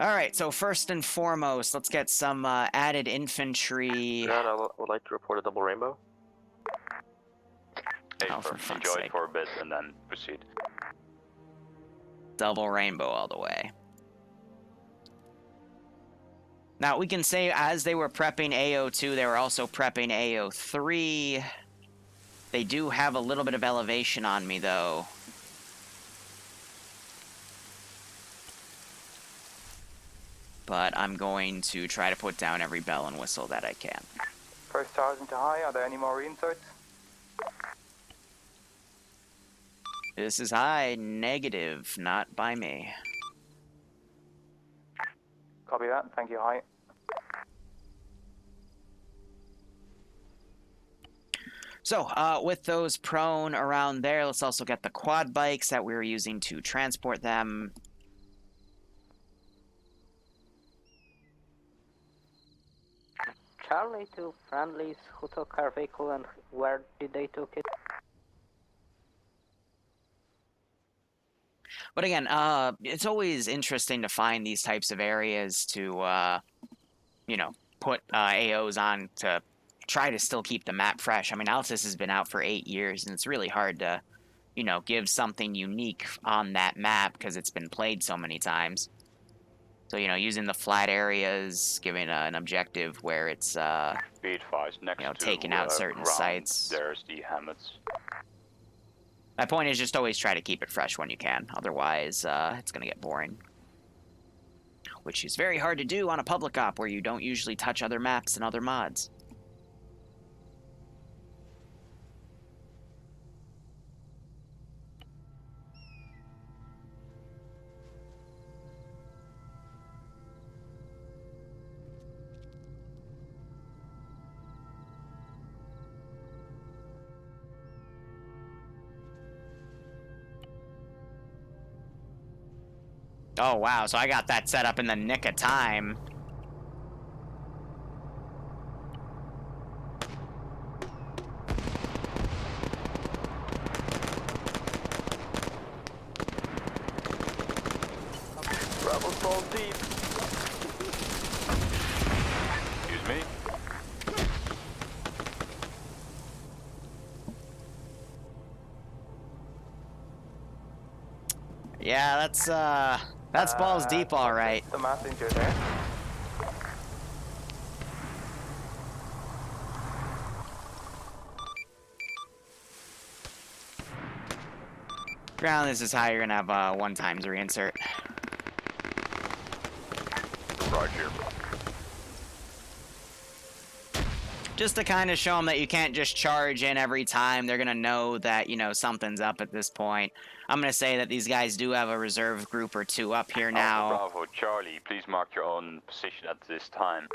Alright, so first and foremost, let's get some added infantry. God, I would like to report a double rainbow. Oh, for fuck's enjoy sake. it for a bit and then proceed. Double rainbow all the way. Now, we can say as they were prepping AO2, they were also prepping AO3. They do have a little bit of elevation on me, though. But I'm going to try to put down every bell and whistle that I can. First charge into high, are there any more reinserts? This is high, negative, not by me. Copy that, thank you, high. So, with those prone around there, let's also get the quad bikes that we were using to transport them. Charlie to friendlies who took our vehicle and where did they took it? But again, it's always interesting to find these types of areas to, you know, put AOs on to try to still keep the map fresh. I mean, Altus has been out for 8 years, and it's really hard to, you know, give something unique on that map because it's been played so many times. So, you know, using the flat areas, giving an objective where it's, Be advised, next you know, to taking out certain ground, sites. there's the hammets. My point is just always try to keep it fresh when you can. Otherwise, it's going to get boring. which is very hard to do on a public op where you don't usually touch other maps and other mods. Oh, wow, so I got that set up in the nick of time. Bravo falls deep. Excuse me? Yeah, that's balls deep, all right. The messenger there. Ground, this is high. You're gonna have 1 times reinsert. Roger. Just to kind of show them that you can't just charge in every time. They're gonna know that, you know, something's up at this point. I'm gonna say that these guys do have a reserve group or 2 up here now. Alpha Bravo, Charlie, please mark your own position at this time.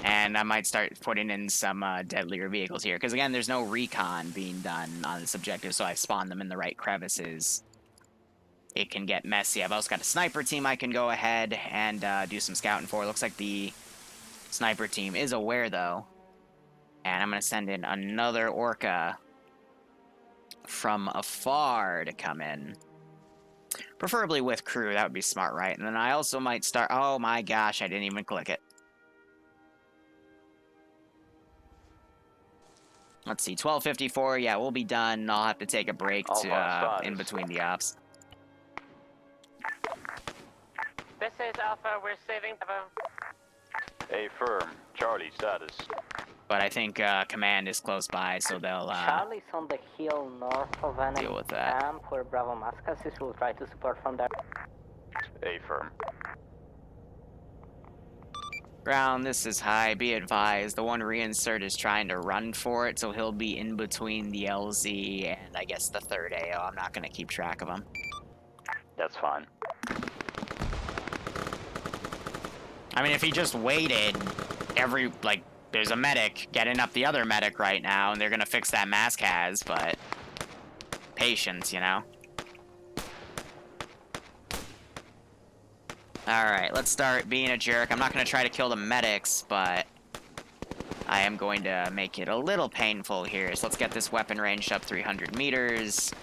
And I might start putting in some deadlier vehicles here. Because, again, there's no recon being done on this objective, so I spawn them in the right crevices. It can get messy. I've also got a sniper team I can go ahead and do some scouting for. Looks like the sniper team is aware, though. And I'm going to send in another Orca from afar to come in. Preferably with crew. That would be smart, right? And then I also might start... Oh, my gosh, I didn't even click it. Let's see, 12:54. Yeah, we'll be done. I'll have to take a break to in between the ops. This is Alpha, we're saving Bravo. Affirm. Charlie, status. But I think command is close by, so they'll Charlie's on the hill north of enemy deal with that. camp where Bravo Mascasis will try to support from there. Affirm. Ground, this is high. Be advised, the one reinsert is trying to run for it, so he'll be in between the LZ and I guess the 3rd AO. I'm not going to keep track of him. That's fine. I mean, if he just waited, there's a medic getting up the other medic right now, and they're going to fix that mask has, but patience, you know? Alright, let's start being a jerk. I'm not going to try to kill the medics, but I am going to make it a little painful here. So let's get this weapon ranged up 300 meters.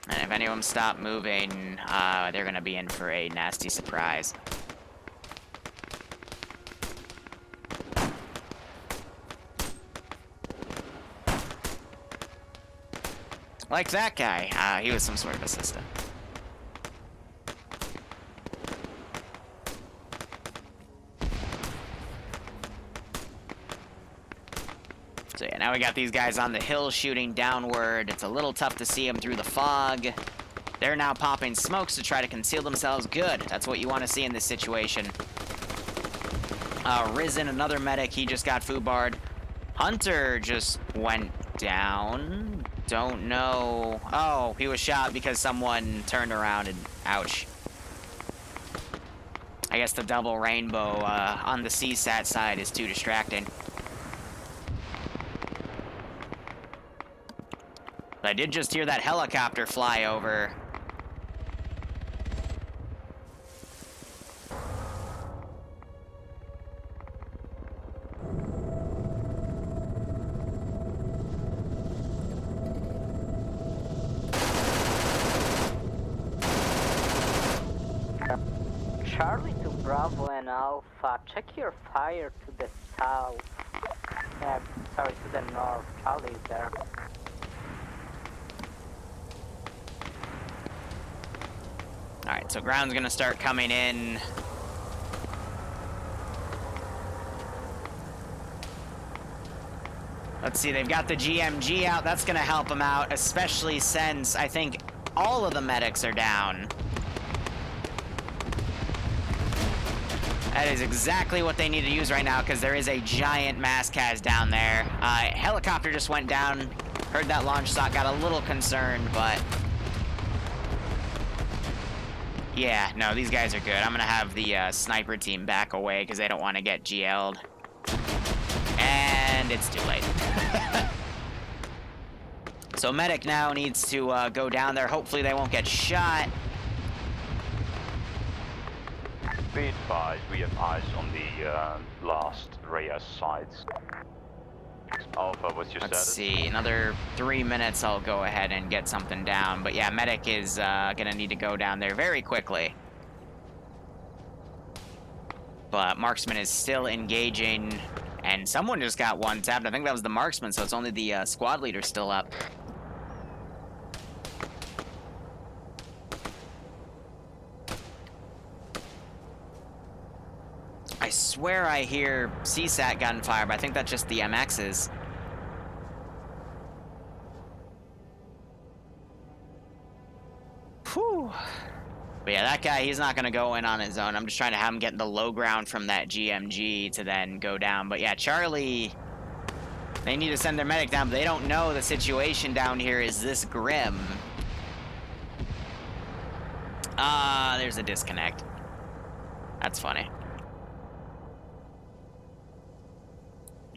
And if any of them stop moving, they're going to be in for a nasty surprise. Like that guy. He was some sort of assistant. So yeah, now we got these guys on the hill shooting downward. It's a little tough to see them through the fog. They're now popping smokes to try to conceal themselves. Good. That's what you want to see in this situation. Risen, another medic. He just got foobarred. Hunter just went down. Don't know. Oh, he was shot because someone turned around and ouch. I guess the double rainbow on the CSAT side is too distracting. But I did just hear that helicopter fly over. Charlie to Bravo and Alpha, check your fire to the south. Sorry, to the north. Charlie is there. Alright, so ground's gonna start coming in. Let's see, they've got the GMG out. That's gonna help them out, especially since I think all of the medics are down. That is exactly what they need to use right now, because there is a giant mass cas down there. Helicopter just went down. Heard that launch shot, got a little concerned, but... yeah, no, these guys are good. I'm going to have the sniper team back away, because they don't want to get GL'd. And it's too late. So medic now needs to go down there. Hopefully they won't get shot. Be advised, we have eyes on the last Rhea sites. Alpha, what's your Let's status? see, another 3 minutes I'll go ahead and get something down. But yeah, medic is gonna need to go down there very quickly. But marksman is still engaging, and someone just got one tapped. I think that was the marksman, so it's only the squad leader still up. I swear I hear CSAT gunfire, but I think that's just the MXs. Whew. But yeah, that guy, he's not going to go in on his own. I'm just trying to have him get in the low ground from that GMG to then go down. But yeah, Charlie, they need to send their medic down, but they don't know the situation down here is this grim. There's a disconnect. That's funny.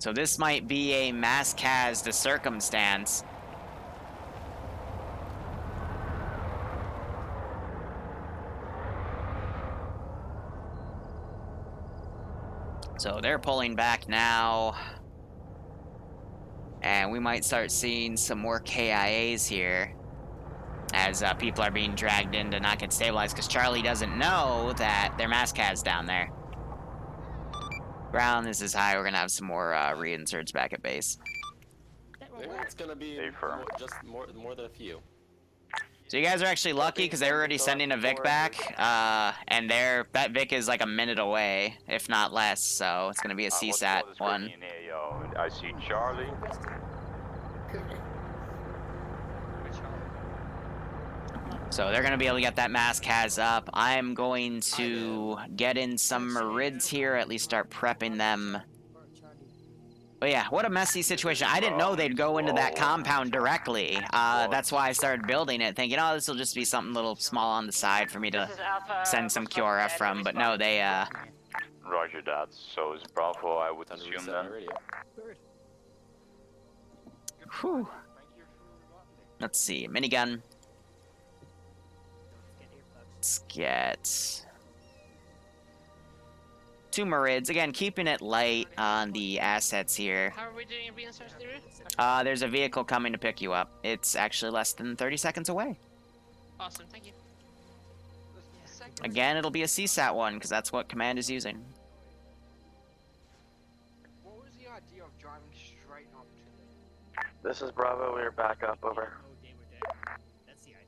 So this might be a mass cas to circumstance. So they're pulling back now. And we might start seeing some more KIAs here. As people are being dragged in to not get stabilized. Because Charlie doesn't know that their mass cas down there. Ground, this is high. We're going to have some more reinserts back at base. It's going to be just more than a few. So you guys are actually lucky because they're already sending a Vic back. And that Vic is like a minute away, if not less. So it's going to be a CSAT one. I see Charlie. So they're going to be able to get that mass cas up. I'm going to get in some Marids here, at least start prepping them. But yeah, what a messy situation. I didn't know they'd go into that compound directly. That's why I started building it, thinking, oh, this will just be something little small on the side for me to send some QRF from. But no, they... Roger that. So is Bravo, I would assume then. Whew. Let's see, minigun. Let's get 2 Marids. Again, keeping it light on the assets here. How are we doing in reinserts? There's a vehicle coming to pick you up. It's actually less than 30 seconds away. Awesome, thank you. Again, it'll be a CSAT one, because that's what command is using. What was the idea of driving straight up to them? This is Bravo, we're back up, over.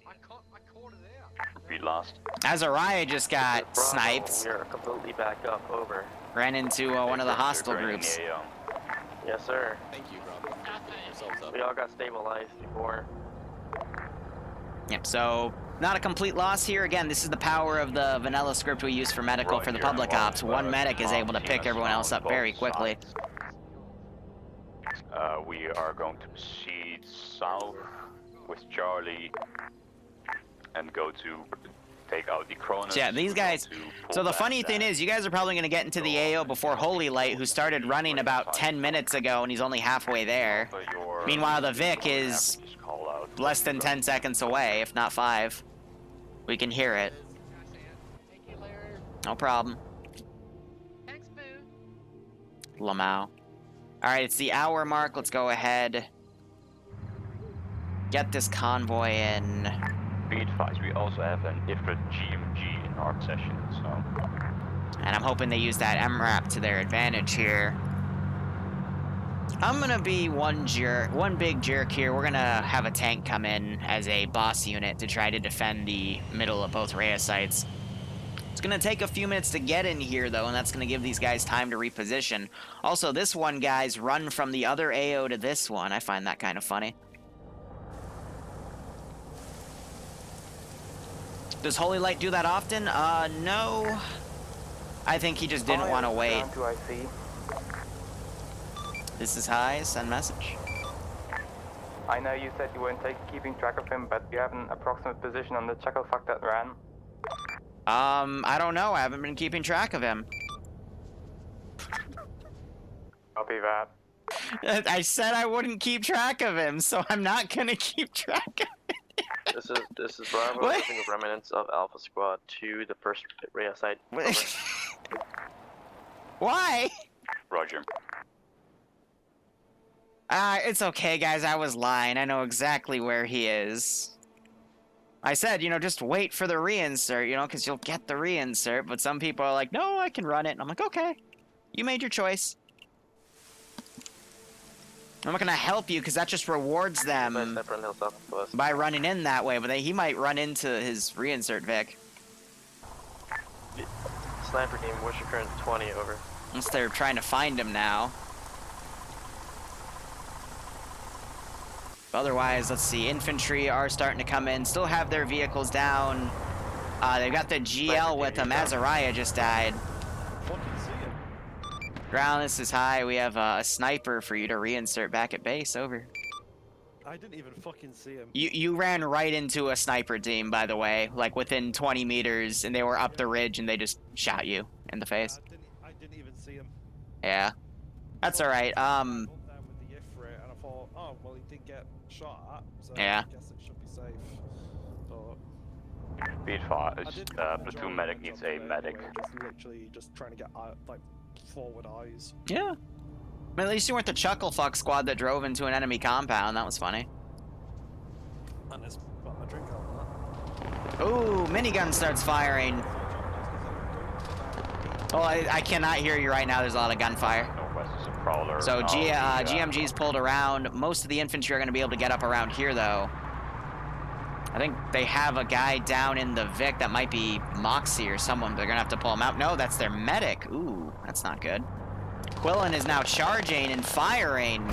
I called it out. We lost. Azariah just got Bravo, sniped. we're completely back up, over. Ran into one of the hostile groups. Yes, sir. Thank you, Bravo. Yourselves up. We all got stabilized before. Yep, so not a complete loss here. Again, this is the power of the vanilla script we use for medical for the public ops. One medic is able to pick everyone else up very quickly. We are going to proceed south with Charlie and go to take out the Cronus. So yeah, these guys... So the funny thing is, you guys are probably going to get into the AO before Holy Light, who started running about 10 minutes ago, and he's only halfway there. Meanwhile, the Vic is less than 10 seconds away, if not 5. We can hear it. No problem. Thanks, Boo. Lamau. Alright, it's the hour mark. Let's go ahead. Get this convoy in. Be advised, we also have an IFRA GMG in our session, so... And I'm hoping they use that MRAP to their advantage here. I'm gonna be one big jerk here. We're gonna have a tank come in as a boss unit to try to defend the middle of both Rhea sites. It's gonna take a few minutes to get in here though, and that's gonna give these guys time to reposition. Also, this one guy's run from the other AO to this one. I find that kind of funny. Does Holy Light do that often? No. I think he just didn't want to wait. Down to IC. This is high, send message. I know you said you weren't keeping track of him, but do you have an approximate position on the chucklefuck that ran? I don't know. I haven't been keeping track of him. Copy that. I said I wouldn't keep track of him, so I'm not gonna keep track of him. This is Bravo, moving the remnants of Alpha Squad to the first Rhea site. Why? Roger. It's okay, guys. I was lying. I know exactly where he is. I said, you know, just wait for the reinsert, you know, because you'll get the reinsert. But some people are like, no, I can run it. And I'm like, okay, you made your choice. I'm not going to help you because that just rewards them by running in that way. But he might run into his reinsert, Vic. Sniper team, what's your current 20, over? Unless they're trying to find him now. Otherwise, let's see, infantry are starting to come in, still have their vehicles down. They've got the GL with them. Azariah just died. Ground, this is high. We have a sniper for you to reinsert back at base, over. I didn't even fucking see him. You ran right into a sniper team, by the way, like within 20 meters, and they were up the ridge, and they just shot you in the face. I didn't even see him. Yeah. That's alright, I went down with the Ifrit, and I thought, oh, well, he did get shot at, so yeah. I guess it should be safe. But Be advised, platoon medic needs a medic. just literally just trying to get like forward eyes. Yeah. I mean, at least you weren't the chucklefuck squad that drove into an enemy compound. That was funny. And there's got my drink out. Ooh, minigun starts firing. Oh, I cannot hear you right now. There's a lot of gunfire. Northwest is a prowler. So GMG's pulled around. Most of the infantry are going to be able to get up around here, though. I think they have a guy down in the Vic that might be Moxie or someone. They're going to have to pull him out. No, that's their medic. Ooh, that's not good. Quillen is now charging and firing.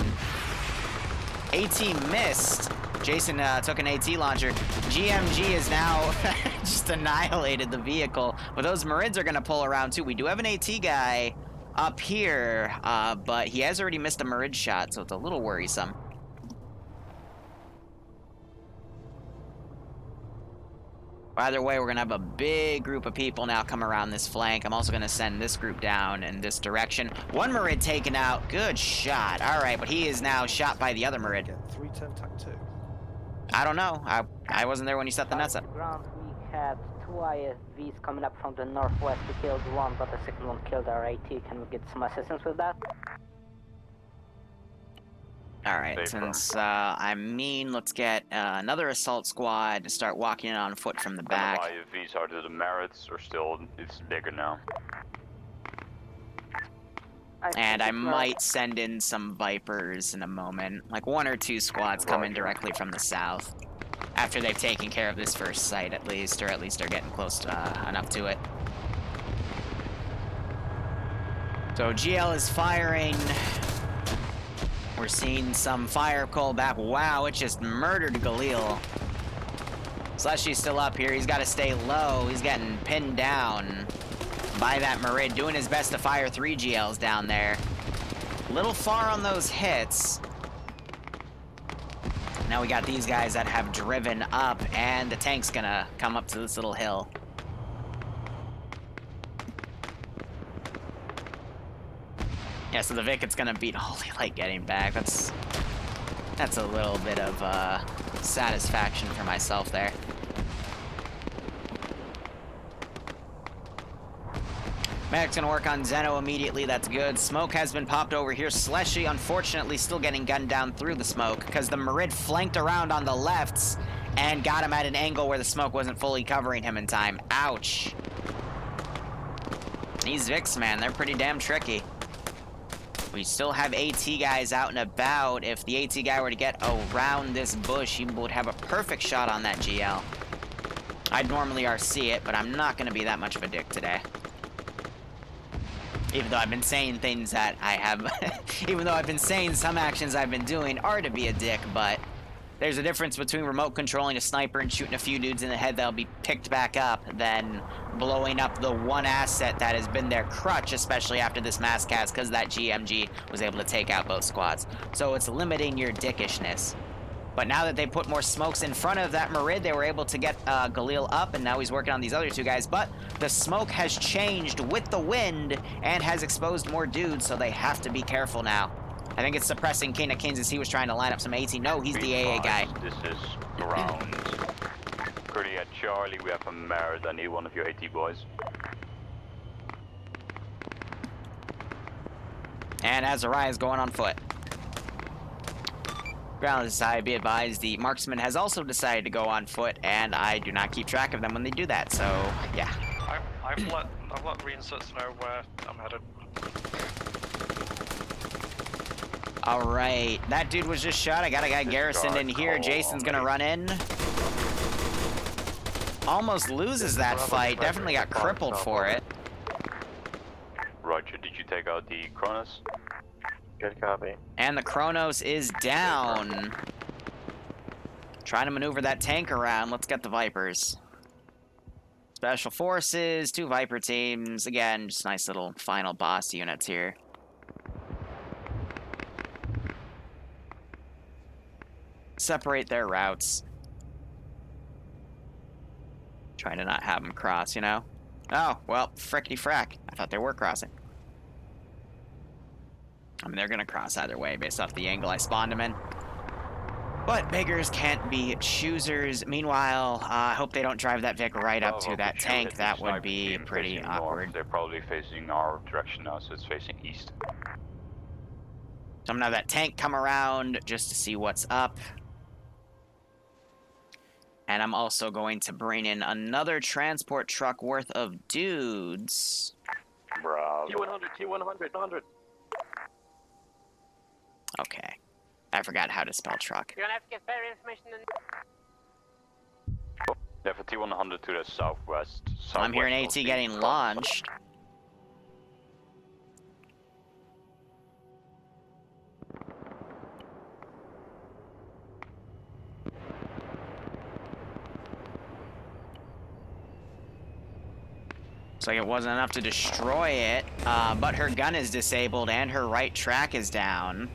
AT missed. Jason took an AT launcher. GMG is now just annihilated the vehicle. But those Marids are going to pull around too. We do have an AT guy up here, but he has already missed a Marid shot, so it's a little worrisome. Either way, we're going to have a big group of people now come around this flank. I'm also going to send this group down in this direction. One Marid taken out. Good shot. All right, but he is now shot by the other Marid. 310 TAC 2. I don't know. I wasn't there when he set the nets up. Ground, we had 2 IFVs coming up from the northwest. We killed one, but the second one killed our AT. Can we get some assistance with that? All right, since I'm mean, let's get another assault squad to start walking in on foot from the back. IFVs are to the merits, or still it's bigger now. And I might send in some Vipers in a moment. Like 1 or 2 squads coming directly from the south. After they've taken care of this first site at least, or at least are getting close enough to it. So GL is firing. We're seeing some fire coal back. Wow, it just murdered Galil. Slushy's still up here. He's got to stay low. He's getting pinned down by that Marid, doing his best to fire 3 GLs down there. A little far on those hits. Now we got these guys that have driven up, and the tank's gonna come up to this little hill. Yeah, so the Vic, it's gonna beat Holy Light getting back. That's a little bit of satisfaction for myself there. Medic's gonna work on Zeno immediately, that's good. Smoke has been popped over here. Slushy, unfortunately, still getting gunned down through the smoke because the Marid flanked around on the lefts and got him at an angle where the smoke wasn't fully covering him in time. Ouch. These Vics, man, they're pretty damn tricky. We still have AT guys out and about. If the AT guy were to get around this bush, he would have a perfect shot on that GL. I'd normally RC it, but I'm not going to be that much of a dick today. Even though I've been saying things that I have... even though I've been saying some actions I've been doing are to be a dick, but there's a difference between remote controlling a sniper and shooting a few dudes in the head that'll be picked back up than blowing up the one asset that has been their crutch, especially after this mass cast, because that GMG was able to take out both squads. So it's limiting your dickishness. But now that they put more smokes in front of that Marid, they were able to get Galil up, and now he's working on these other two guys. But the smoke has changed with the wind and has exposed more dudes, so they have to be careful now. I think it's suppressing King of Kings as he was trying to line up some AT. No, he's the AA guy. This is ground. Currently at Charlie, we have a Merit. I need one of your AT boys. And Azariah is going on foot. Ground decided, be advised, the marksman has also decided to go on foot, and I do not keep track of them when they do that, so yeah. I've let reinserts know where I'm headed. Alright, that dude was just shot. I got a guy garrisoned in here. Jason's gonna run in. Almost loses that fight. Definitely got crippled for it. Roger, did you take out the Kronos? Good copy. And the Kronos is down. Trying to maneuver that tank around. Let's get the Vipers. Special Forces, 2 Viper teams. Again, just nice little final boss units here. Separate their routes. Trying to not have them cross, you know? Oh, well, frickety frack. I thought they were crossing. I mean, they're gonna cross either way based off the angle I spawned them in. But beggars can't be choosers. Meanwhile, I hope they don't drive that Vic right up to that tank. That would be pretty awkward. They're probably facing our direction now, so it's facing east. So I'm gonna have that tank come around just to see what's up. And I'm also going to bring in another transport truck worth of dudes. Bravo. T100, 100. Okay. I forgot how to spell truck. You're gonna have to get better information than... Yeah, for T100 to the southwest. I'm hearing AT getting launched. Looks like it wasn't enough to destroy it, but her gun is disabled and her right track is down.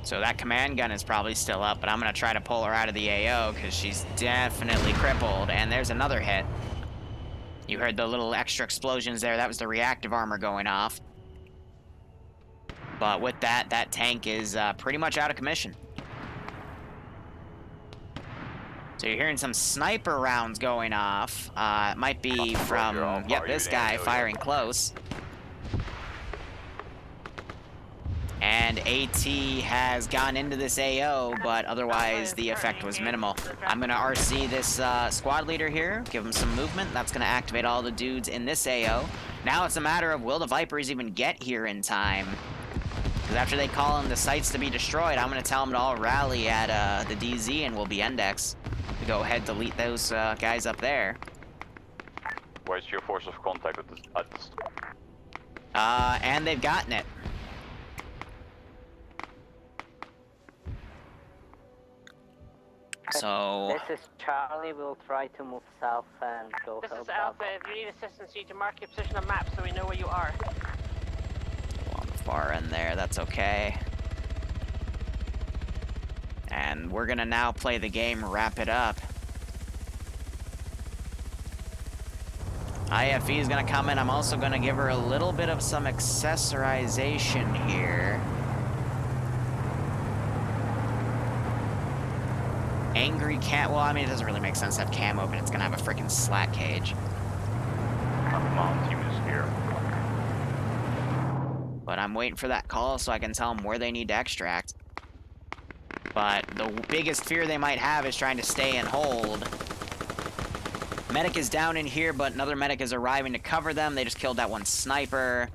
So that command gun is probably still up, but I'm going to try to pull her out of the AO because she's definitely crippled. And there's another hit. You heard the little extra explosions there. That was the reactive armor going off. But with that, that tank is pretty much out of commission. So you're hearing some sniper rounds going off. It might be from, yep, this guy firing close. And AT has gone into this AO, but otherwise the effect was minimal. I'm going to RC this squad leader here, give him some movement. That's going to activate all the dudes in this AO. Now it's a matter of will the Vipers even get here in time? Because after they call in the sites to be destroyed, I'm going to tell them to all rally at the DZ and we'll be index. To go ahead, delete those guys up there. Where's your force of contact at this? And they've gotten it. So... This is Charlie. We'll try to move south and go This help is Alpha. If you need assistance, you need to mark your position on map so we know where you are. On the far end there, that's okay. And we're gonna now play the game, wrap it up. IFE is gonna come in. I'm also gonna give her a little bit of some accessorization here. Angry cat. Well, I mean, it doesn't really make sense to have cam open. It's gonna have a freaking slat cage. Mom team is here. But I'm waiting for that call so I can tell them where they need to extract. But the biggest fear they might have is trying to stay and hold. Medic is down in here, but another medic is arriving to cover them. They just killed that one sniper.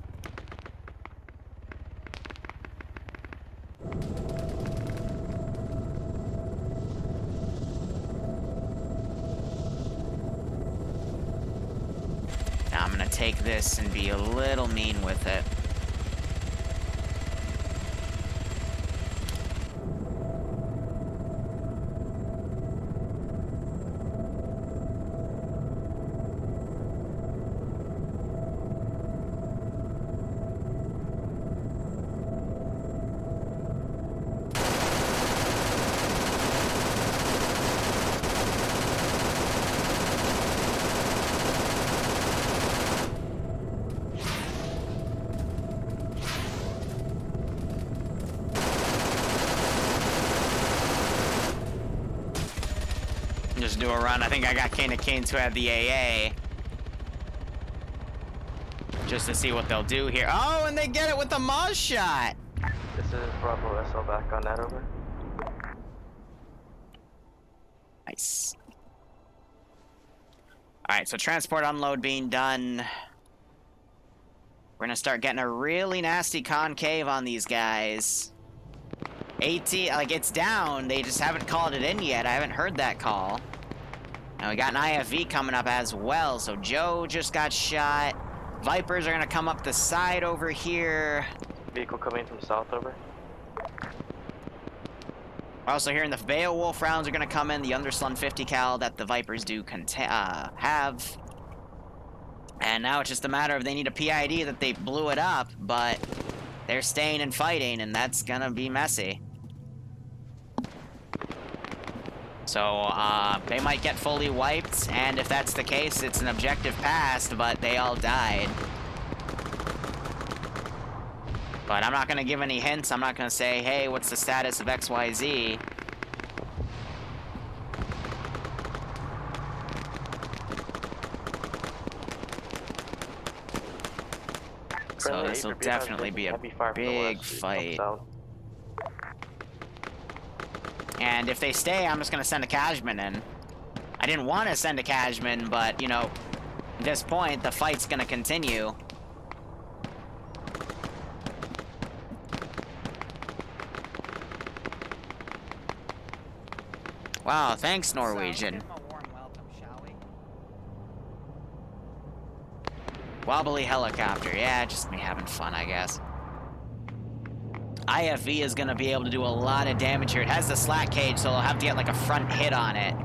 Now I'm gonna take this and be a little mean with it. do a run. I think I got Kane Canes who have the AA. Just to see what they'll do here. Oh, and they get it with the Moz shot! This is Bravo SL back on that, over. Nice. Alright, so transport unload being done. We're gonna start getting a really nasty concave on these guys. AT, like, it's down. They just haven't called it in yet. I haven't heard that call. And we got an IFV coming up as well. So Joe just got shot. Vipers are gonna come up the side over here. Vehicle coming from south, over. We're also hearing the Beowulf rounds are gonna come in. The Underslun 50 cal that the Vipers do have. And now it's just a matter of they need a PID that they blew it up, but they're staying and fighting, and that's gonna be messy. So, they might get fully wiped, and if that's the case, it's an objective passed, but they all died. But I'm not gonna give any hints. I'm not gonna say, hey, what's the status of XYZ? So this will definitely be a big fight. And if they stay, I'm just gonna send a Cashman in. I didn't want to send a Cashman, but, you know, at this point, the fight's gonna continue. Wow, thanks, Norwegian. Wobbly helicopter. Yeah, just me having fun, I guess. IFV is going to be able to do a lot of damage here. It has the slack cage, so it'll have to get like a front hit on it.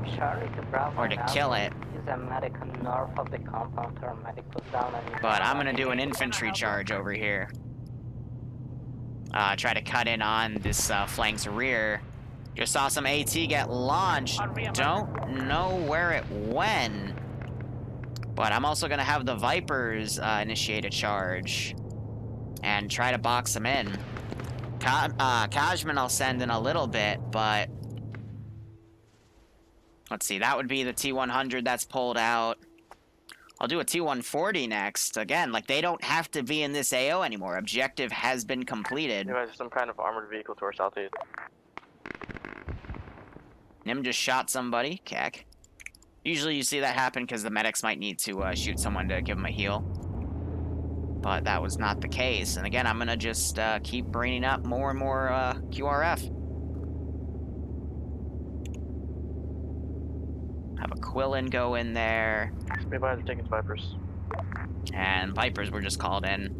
Or to kill it. Use a medic north of the compound or a medic was down and But I'm going to do an infantry charge over here. Try to cut in on this flank's rear. Just saw some AT get launched. Don't know where it went. But I'm also going to have the Vipers initiate a charge. And try to box them in. Kajman I'll send in a little bit, but... Let's see, that would be the T-100 that's pulled out. I'll do a T-140 next. Again, like, they don't have to be in this AO anymore. Objective has been completed. You guys have some kind of armored vehicle to our southeast. Nim just shot somebody. Cack. Usually you see that happen because the medics might need to shoot someone to give them a heal. But that was not the case. And again, I'm going to just keep bringing up more and more QRF. Have a Quillen go in there. Everybody's taking Vipers. And Vipers were just called in.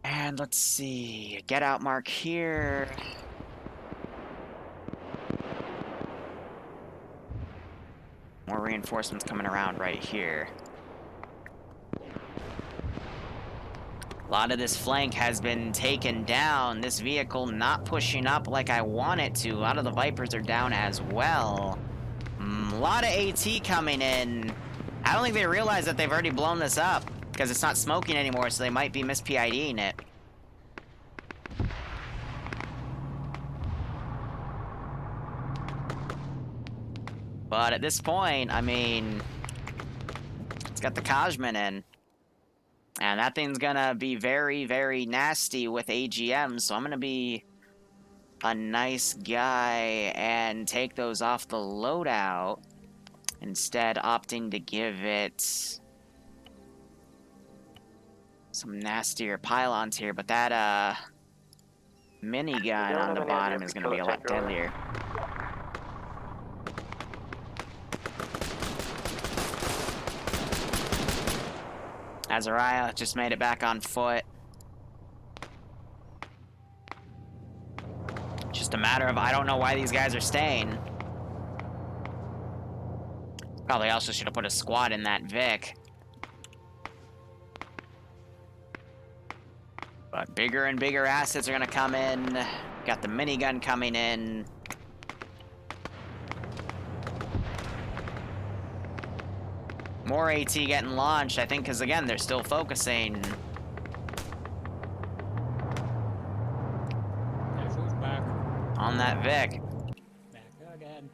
And let's see, get out mark here. More reinforcements coming around right here. A lot of this flank has been taken down. This vehicle not pushing up like I want it to. A lot of the Vipers are down as well. A lot of AT coming in. I don't think they realize that they've already blown this up. Because it's not smoking anymore, so they might be mis-PIDing it. But at this point, I mean... It's got the Kajman in. And that thing's gonna be very, very nasty with AGM, so I'm gonna be a nice guy and take those off the loadout. Instead, opting to give it... some nastier pylons here, but that minigun on the bottom is going to be a lot deadlier. Azariah just made it back on foot. Just a matter of I don't know why these guys are staying. Probably also should have put a squad in that Vic. But bigger and bigger assets are going to come in. Got the minigun coming in. More AT getting launched, I think, because again, they're still focusing. Guess who's back? On that Vic. Back again.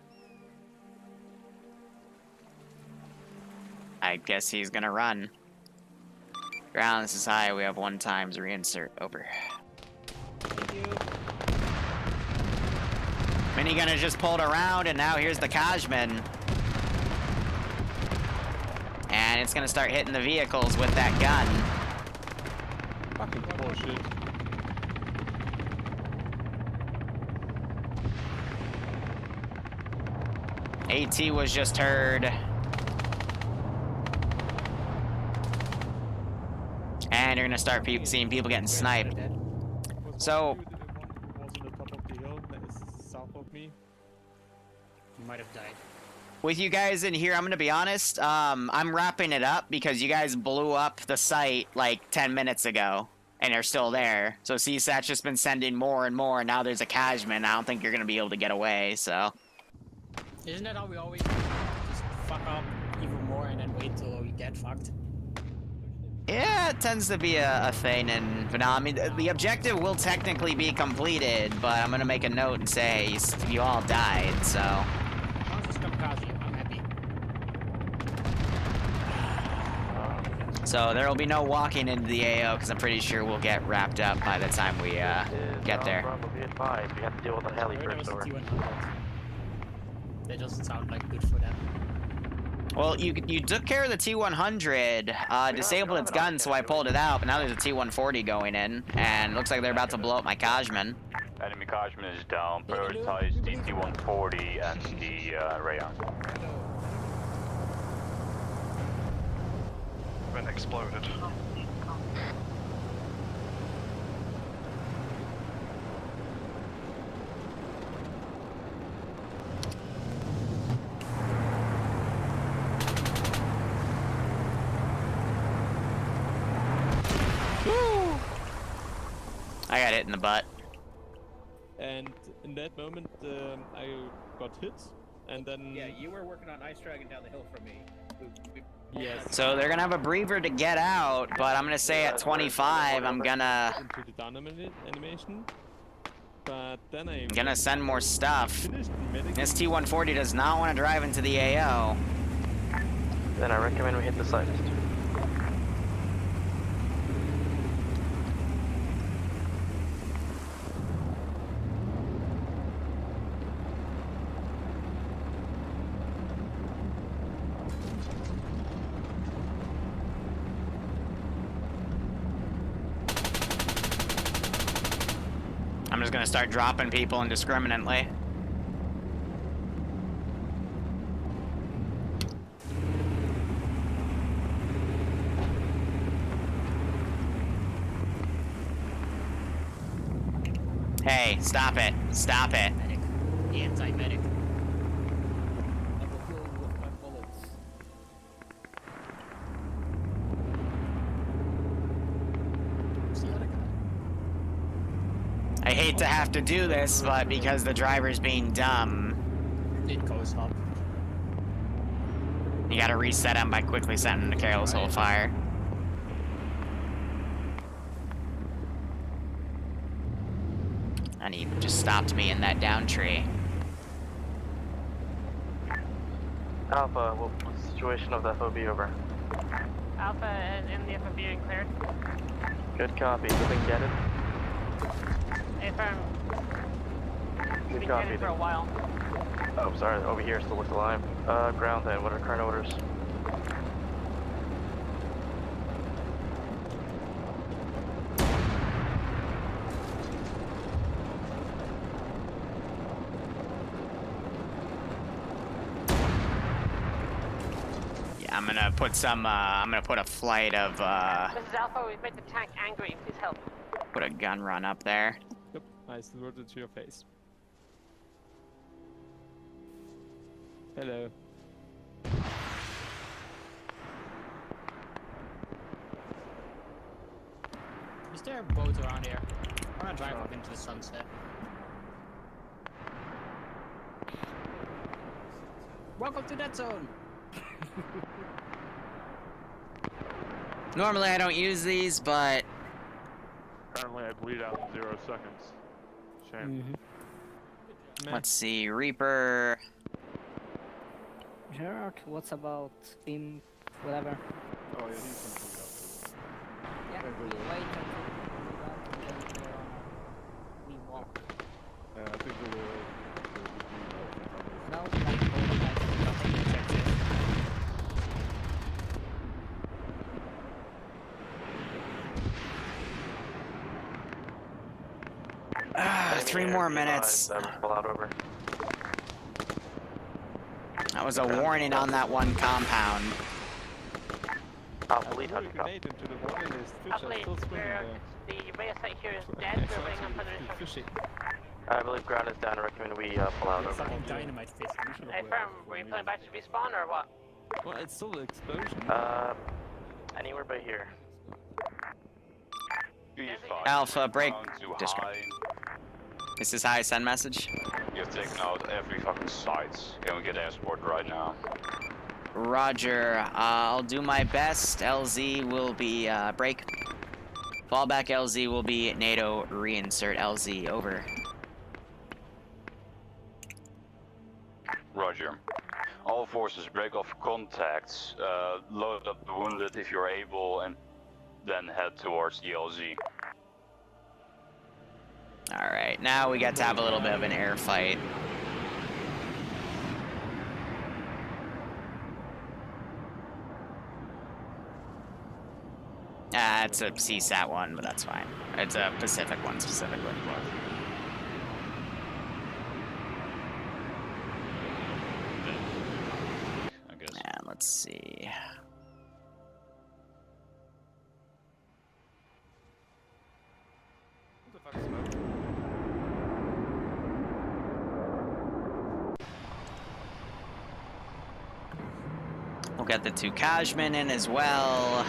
I guess he's gonna run. Ground, this is high. We have 1 times reinsert. Over. Thank you. Minigunner just pulled around, and now here's the Kajman. And it's gonna start hitting the vehicles with that gun. Fucking bullshit. AT was just heard. And you're gonna start seeing people getting sniped. So, Was on the top of the hill that is south of me. You might have died. with you guys in here, I'm gonna be honest, I'm wrapping it up because you guys blew up the site like 10 minutes ago. And they're still there. So CSAT's just been sending more and more, and now there's a Kajman. I don't think you're gonna be able to get away, so. Isn't that how we always just fuck up even more and then wait till we get fucked? Yeah, it tends to be a thing, and but no, I mean, the objective will technically be completed, but I'm gonna make a note and say you all died, so. I'll just come across you. I'm happy. So there will be no walking into the AO, because I'm pretty sure we'll get wrapped up by the time we get there. Be advised, we have to deal with the heli first, over. That doesn't sound like good for them. Well, you took care of the T-100, disabled its gun, so I pulled it out, but now there's a T-140 going in, and it looks like they're about to blow up my Kajman. Enemy Kajman is down. Prioritize the T-140 and the Rhea. When exploded. I got hit in the butt. And in that moment, I got hit, and then... Yeah, you were working on Ice Dragon down the hill from me. Yes. So they're gonna have a breather to get out, but I'm gonna say at 25, I'm gonna... Into the down animation. But then I'm gonna send more stuff. This T-140 does not want to drive into the AO. Then I recommend we hit the site. I'm just gonna start dropping people indiscriminately. Hey, stop it. Stop it. Medic. The anti-medic. I hate to have to do this, but because the driver's being dumb, it goes up. You gotta reset him by quickly setting him to careless hold fire. And he just stopped me in that down tree. Alpha, what's the situation of the FOB, over? Alpha is in the FOB and cleared. Good copy, didn't get it? Affirm. Good Been copy. getting for a while. Oh, sorry, over here still looks alive. Ground then, what are current orders? Yeah, I'm gonna put some, I'm gonna put a flight of, This is Alpha, we've made the tank angry. Please help. put a gun run up there. Yep, nice loaded to your face. Hello. Is there a boat around here? I'm gonna drive up into the sunset. Welcome to that zone! Normally I don't use these, but Currently I bleed out in 0 seconds. Shame. let's see, Reaper. Gerard, what's about him, whatever? Oh yeah, he's gonna Yeah, we wait until we walk. I think we will. No, like, Three more minutes. Pull out over. That was a warning on that one compound. I'll lead on the Grenade into the water list. Fish are Actually, still swimming there. the Rhea site here is dead. We're waiting on further instructions. Fishy. I believe ground is down. I recommend we pull out over. Fucking dynamite fish. Hey, firm, were you pulling back to respawn or what? Well, it's still an explosion. Anywhere but here. Alpha, break. Down to Discard. high. This is high, send message. You have taken out every fucking site. Can we get air support right now? Roger, I'll do my best. LZ will be, break. Fallback LZ will be NATO reinsert LZ, over. Roger. All forces break off contacts, load up the wounded if you're able, and then head towards the LZ. Alright, now we get to have a little bit of an air fight. It's a CSAT one, but that's fine. It's a Pacific one specifically. I guess. And let's see. What the fuck is smoke? We'll get the 2 Kajmen in as well.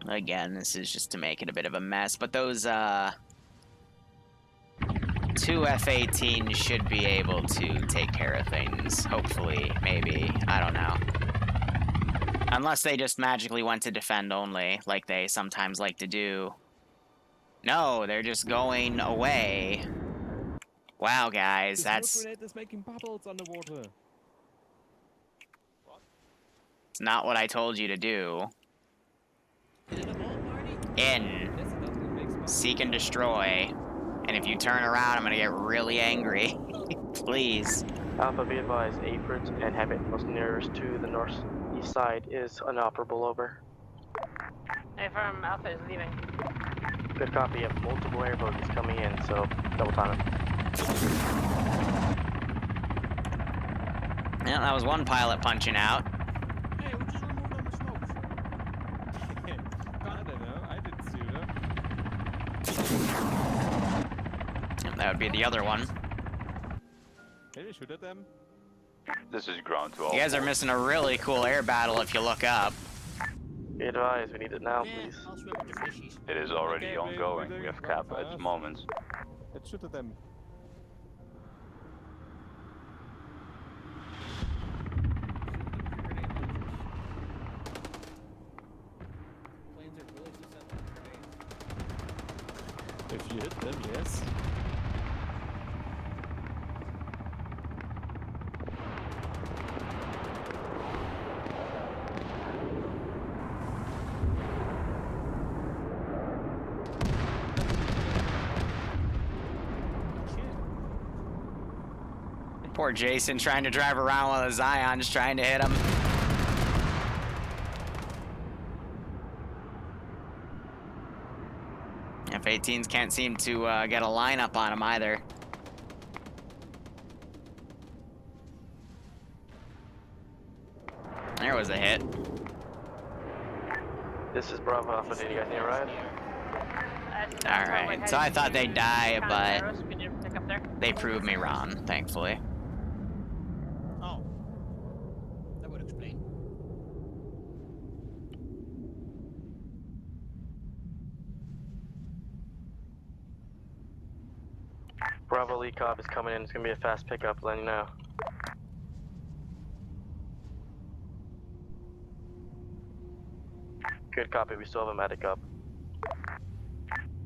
Again, this is just to make it a bit of a mess, but those 2 F-18s should be able to take care of things. Hopefully, maybe. I don't know. Unless they just magically went to defend only, like they sometimes like to do. No, they're just going away. Wow, guys, The that's... smoke grenade is making bubbles underwater. It's not what I told you to do. In. Seek and destroy. And if you turn around, I'm gonna get really angry. Please. Alpha, be advised, Aprit and Habit, most nearest to the northeast side, is inoperable, over. Hey, firm, Alpha is leaving. Good copy. Of multiple air bogies coming in, so double time it. Yeah, that was one pilot punching out. Hey, we just removed all the smoke. I don't know. I didn't see them. And that would be the other one. Maybe shoot at them. This is ground to all. You guys are missing a really cool air battle if you look up. Be advised, we need it now, please. It is already Okay, ongoing. we're We have doing cap fast. at the moment. Let's shoot at them. If you hit them, yes. Poor Jason trying to drive around while the Zion's trying to hit him. F-18s can't seem to get a lineup on him either. There was a hit. This is Bravo Alpha. Did you guys need a ride? Alright, so I thought they'd die, but they proved me wrong, thankfully. Oh. That would explain. Bravo lead cop is coming in. It's gonna be a fast pickup, letting you know. Good copy, we still have a medic up.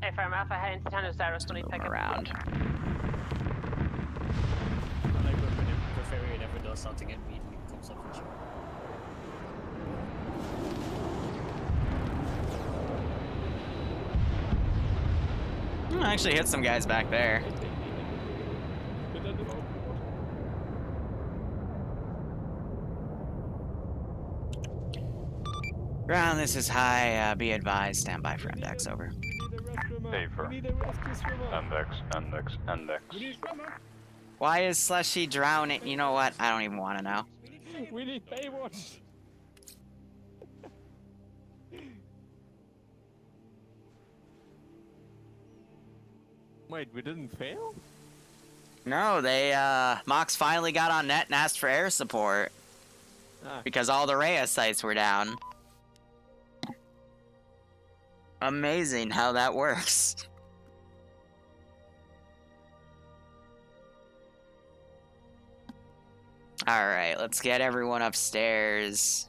Hey, Farm Alpha, head into Tango Zaros when you pick up. Around. I like when the ferry never does something and immediately comes up with you. I actually hit some guys back there. Ground, this is high. Be advised. Stand by for index. Over. Safer. Index. Why is Slushy drowning? You know what? I don't even want to know. We need Baywatch. Wait, we didn't fail? No, they, Mox finally got on net and asked for air support. Because all the Rhea sites were down. Amazing how that works. Alright, let's get everyone upstairs.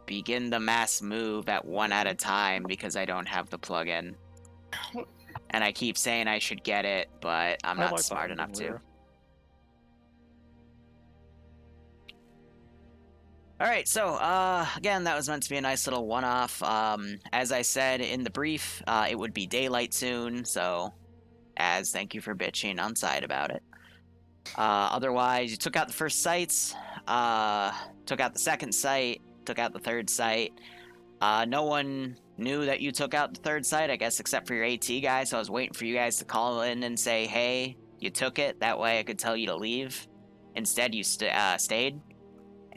Begin the mass move at one at a time because I don't have the plugin. And I keep saying I should get it, but I'm not smart enough to. Alright, so, again, that was meant to be a nice little one-off. As I said in the brief, it would be daylight soon, so, thank you for bitching on side about it. Otherwise, you took out the first sites, took out the second site, took out the third site. No one knew that you took out the third site, I guess, except for your AT guy, so I was waiting for you guys to call in and say, hey, you took it, that way I could tell you to leave. Instead, you stayed,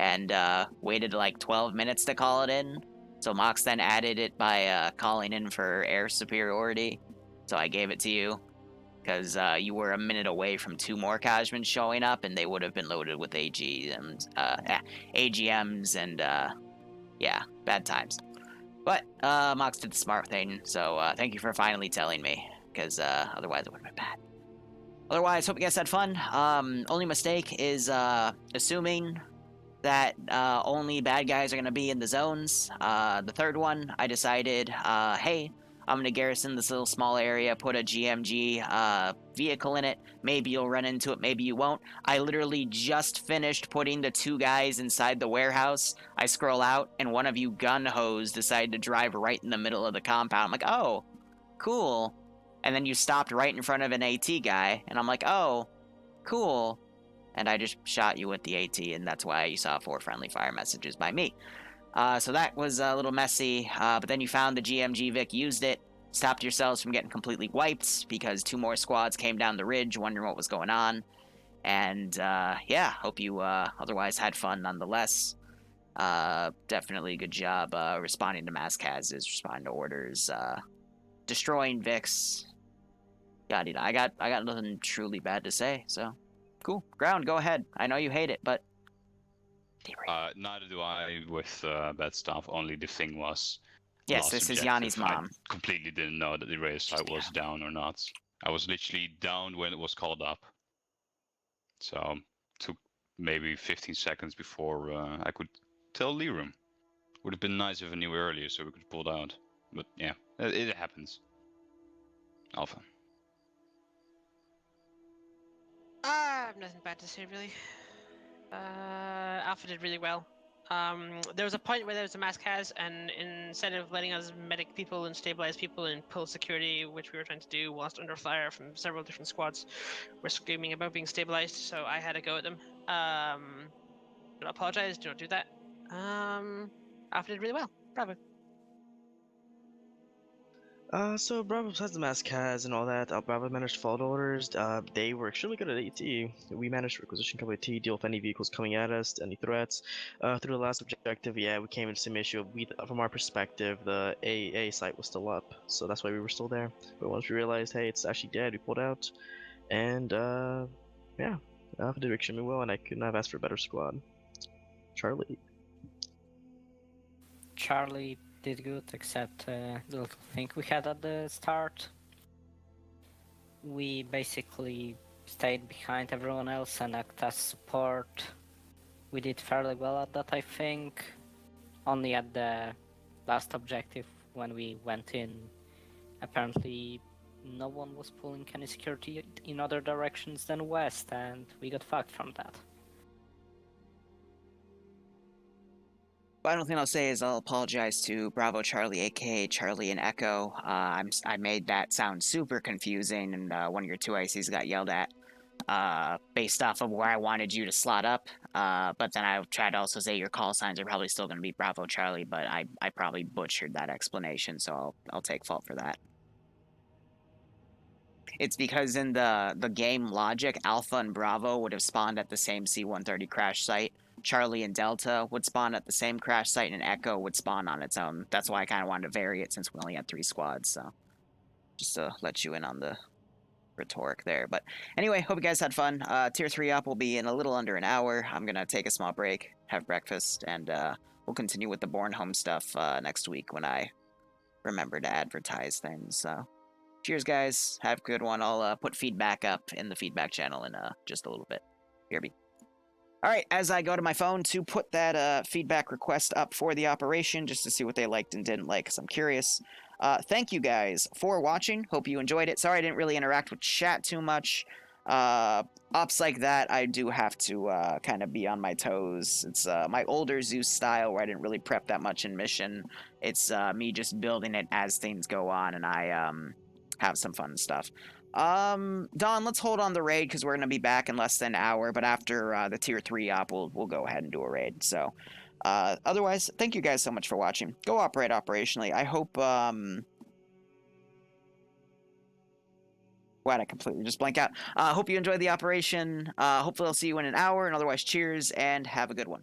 and waited like 12 minutes to call it in. So Mox then added it by calling in for air superiority, so I gave it to you. Because you were a minute away from 2 more Kajmans showing up, and they would have been loaded with AGMs, and yeah, bad times. But Mox did the smart thing, so thank you for finally telling me, because otherwise it would have been bad. Otherwise, hope you guys had fun. Only mistake is assuming that only bad guys are going to be in the zones. The third one, I decided, hey, I'm going to garrison this little small area, put a GMG vehicle in it. Maybe you'll run into it, maybe you won't. I literally just finished putting the 2 guys inside the warehouse. I scroll out, and one of you gun hoes decided to drive right in the middle of the compound. I'm like, oh, cool. And then you stopped right in front of an AT guy, and I'm like, oh, cool. And I just shot you with the AT, and that's why you saw 4 friendly fire messages by me. So that was a little messy, but then you found the GMG Vic, used it, stopped yourselves from getting completely wiped, because 2 more squads came down the ridge wondering what was going on. And, yeah, hope you otherwise had fun nonetheless. Definitely good job responding to mass cases, responding to orders, destroying Vics. Yada. I got nothing truly bad to say, so cool. Ground, go ahead. I know you hate it, but neither do I with bad stuff. Only the thing was. Yes, this is Yanni's mom. I completely didn't know that the Rhea site was down or not. I was literally down when it was called up. So took maybe 15 seconds before I could tell Liru. Would have been nice if I knew earlier so we could pull it out. But yeah, it happens. Alpha. I have nothing bad to say, really. Alpha did really well. There was a point where there was a mass cas, and instead of letting us medic people and stabilize people and pull security, which we were trying to do whilst under fire from several different squads, were screaming about being stabilized, so I had to go at them. Do not apologize, do not do that. Alpha did really well. Bravo. So Bravo, besides the mass cas and all that, Bravo managed to follow the orders. They were extremely good at AT. We managed to requisition cover AT, deal with any vehicles coming at us, any threats. Through the last objective, yeah, we came into some issue. From our perspective, the AA site was still up, so that's why we were still there. But once we realized, hey, it's actually dead, we pulled out. And, yeah, Alpha did extremely well, and I couldn't have asked for a better squad. Charlie did good, except the little thing we had at the start. We basically stayed behind everyone else and acted as support. We did fairly well at that, I think. Only at the last objective when we went in, apparently no one was pulling any security in other directions than west, and we got fucked from that. Final thing I'll say is I'll apologize to Bravo Charlie, aka Charlie and Echo. I made that sound super confusing, and one of your two ICs got yelled at based off of where I wanted you to slot up. But then I tried to also say your call signs are probably still going to be Bravo Charlie, but I probably butchered that explanation, so I'll take fault for that. It's because in the game logic, Alpha and Bravo would have spawned at the same C-130 crash site. Charlie and Delta would spawn at the same crash site, and Echo would spawn on its own. That's why I kind of wanted to vary it since we only had 3 squads, so just to let you in on the rhetoric there. But anyway, hope you guys had fun. Tier 3 up will be in a little under an hour. I'm going to take a small break, have breakfast, and we'll continue with the Bornholm stuff next week when I remember to advertise things, so... Cheers, guys. Have a good one. I'll put feedback up in the feedback channel in just a little bit. BRB. All right, as I go to my phone to put that feedback request up for the operation, just to see what they liked and didn't like, because I'm curious. Thank you guys for watching. Hope you enjoyed it. Sorry I didn't really interact with chat too much. Ops like that, I do have to kind of be on my toes. It's my older Zeus style where I didn't really prep that much in mission. It's me just building it as things go on, and I have some fun stuff. Don, let's hold on the raid because we're going to be back in less than an hour, but after the tier 3 op, we'll go ahead and do a raid. So, otherwise, thank you guys so much for watching. Go operate operationally. I hope, wow, I completely just blank out. Hope you enjoyed the operation. Hopefully I'll see you in an hour, and otherwise, cheers, and have a good one.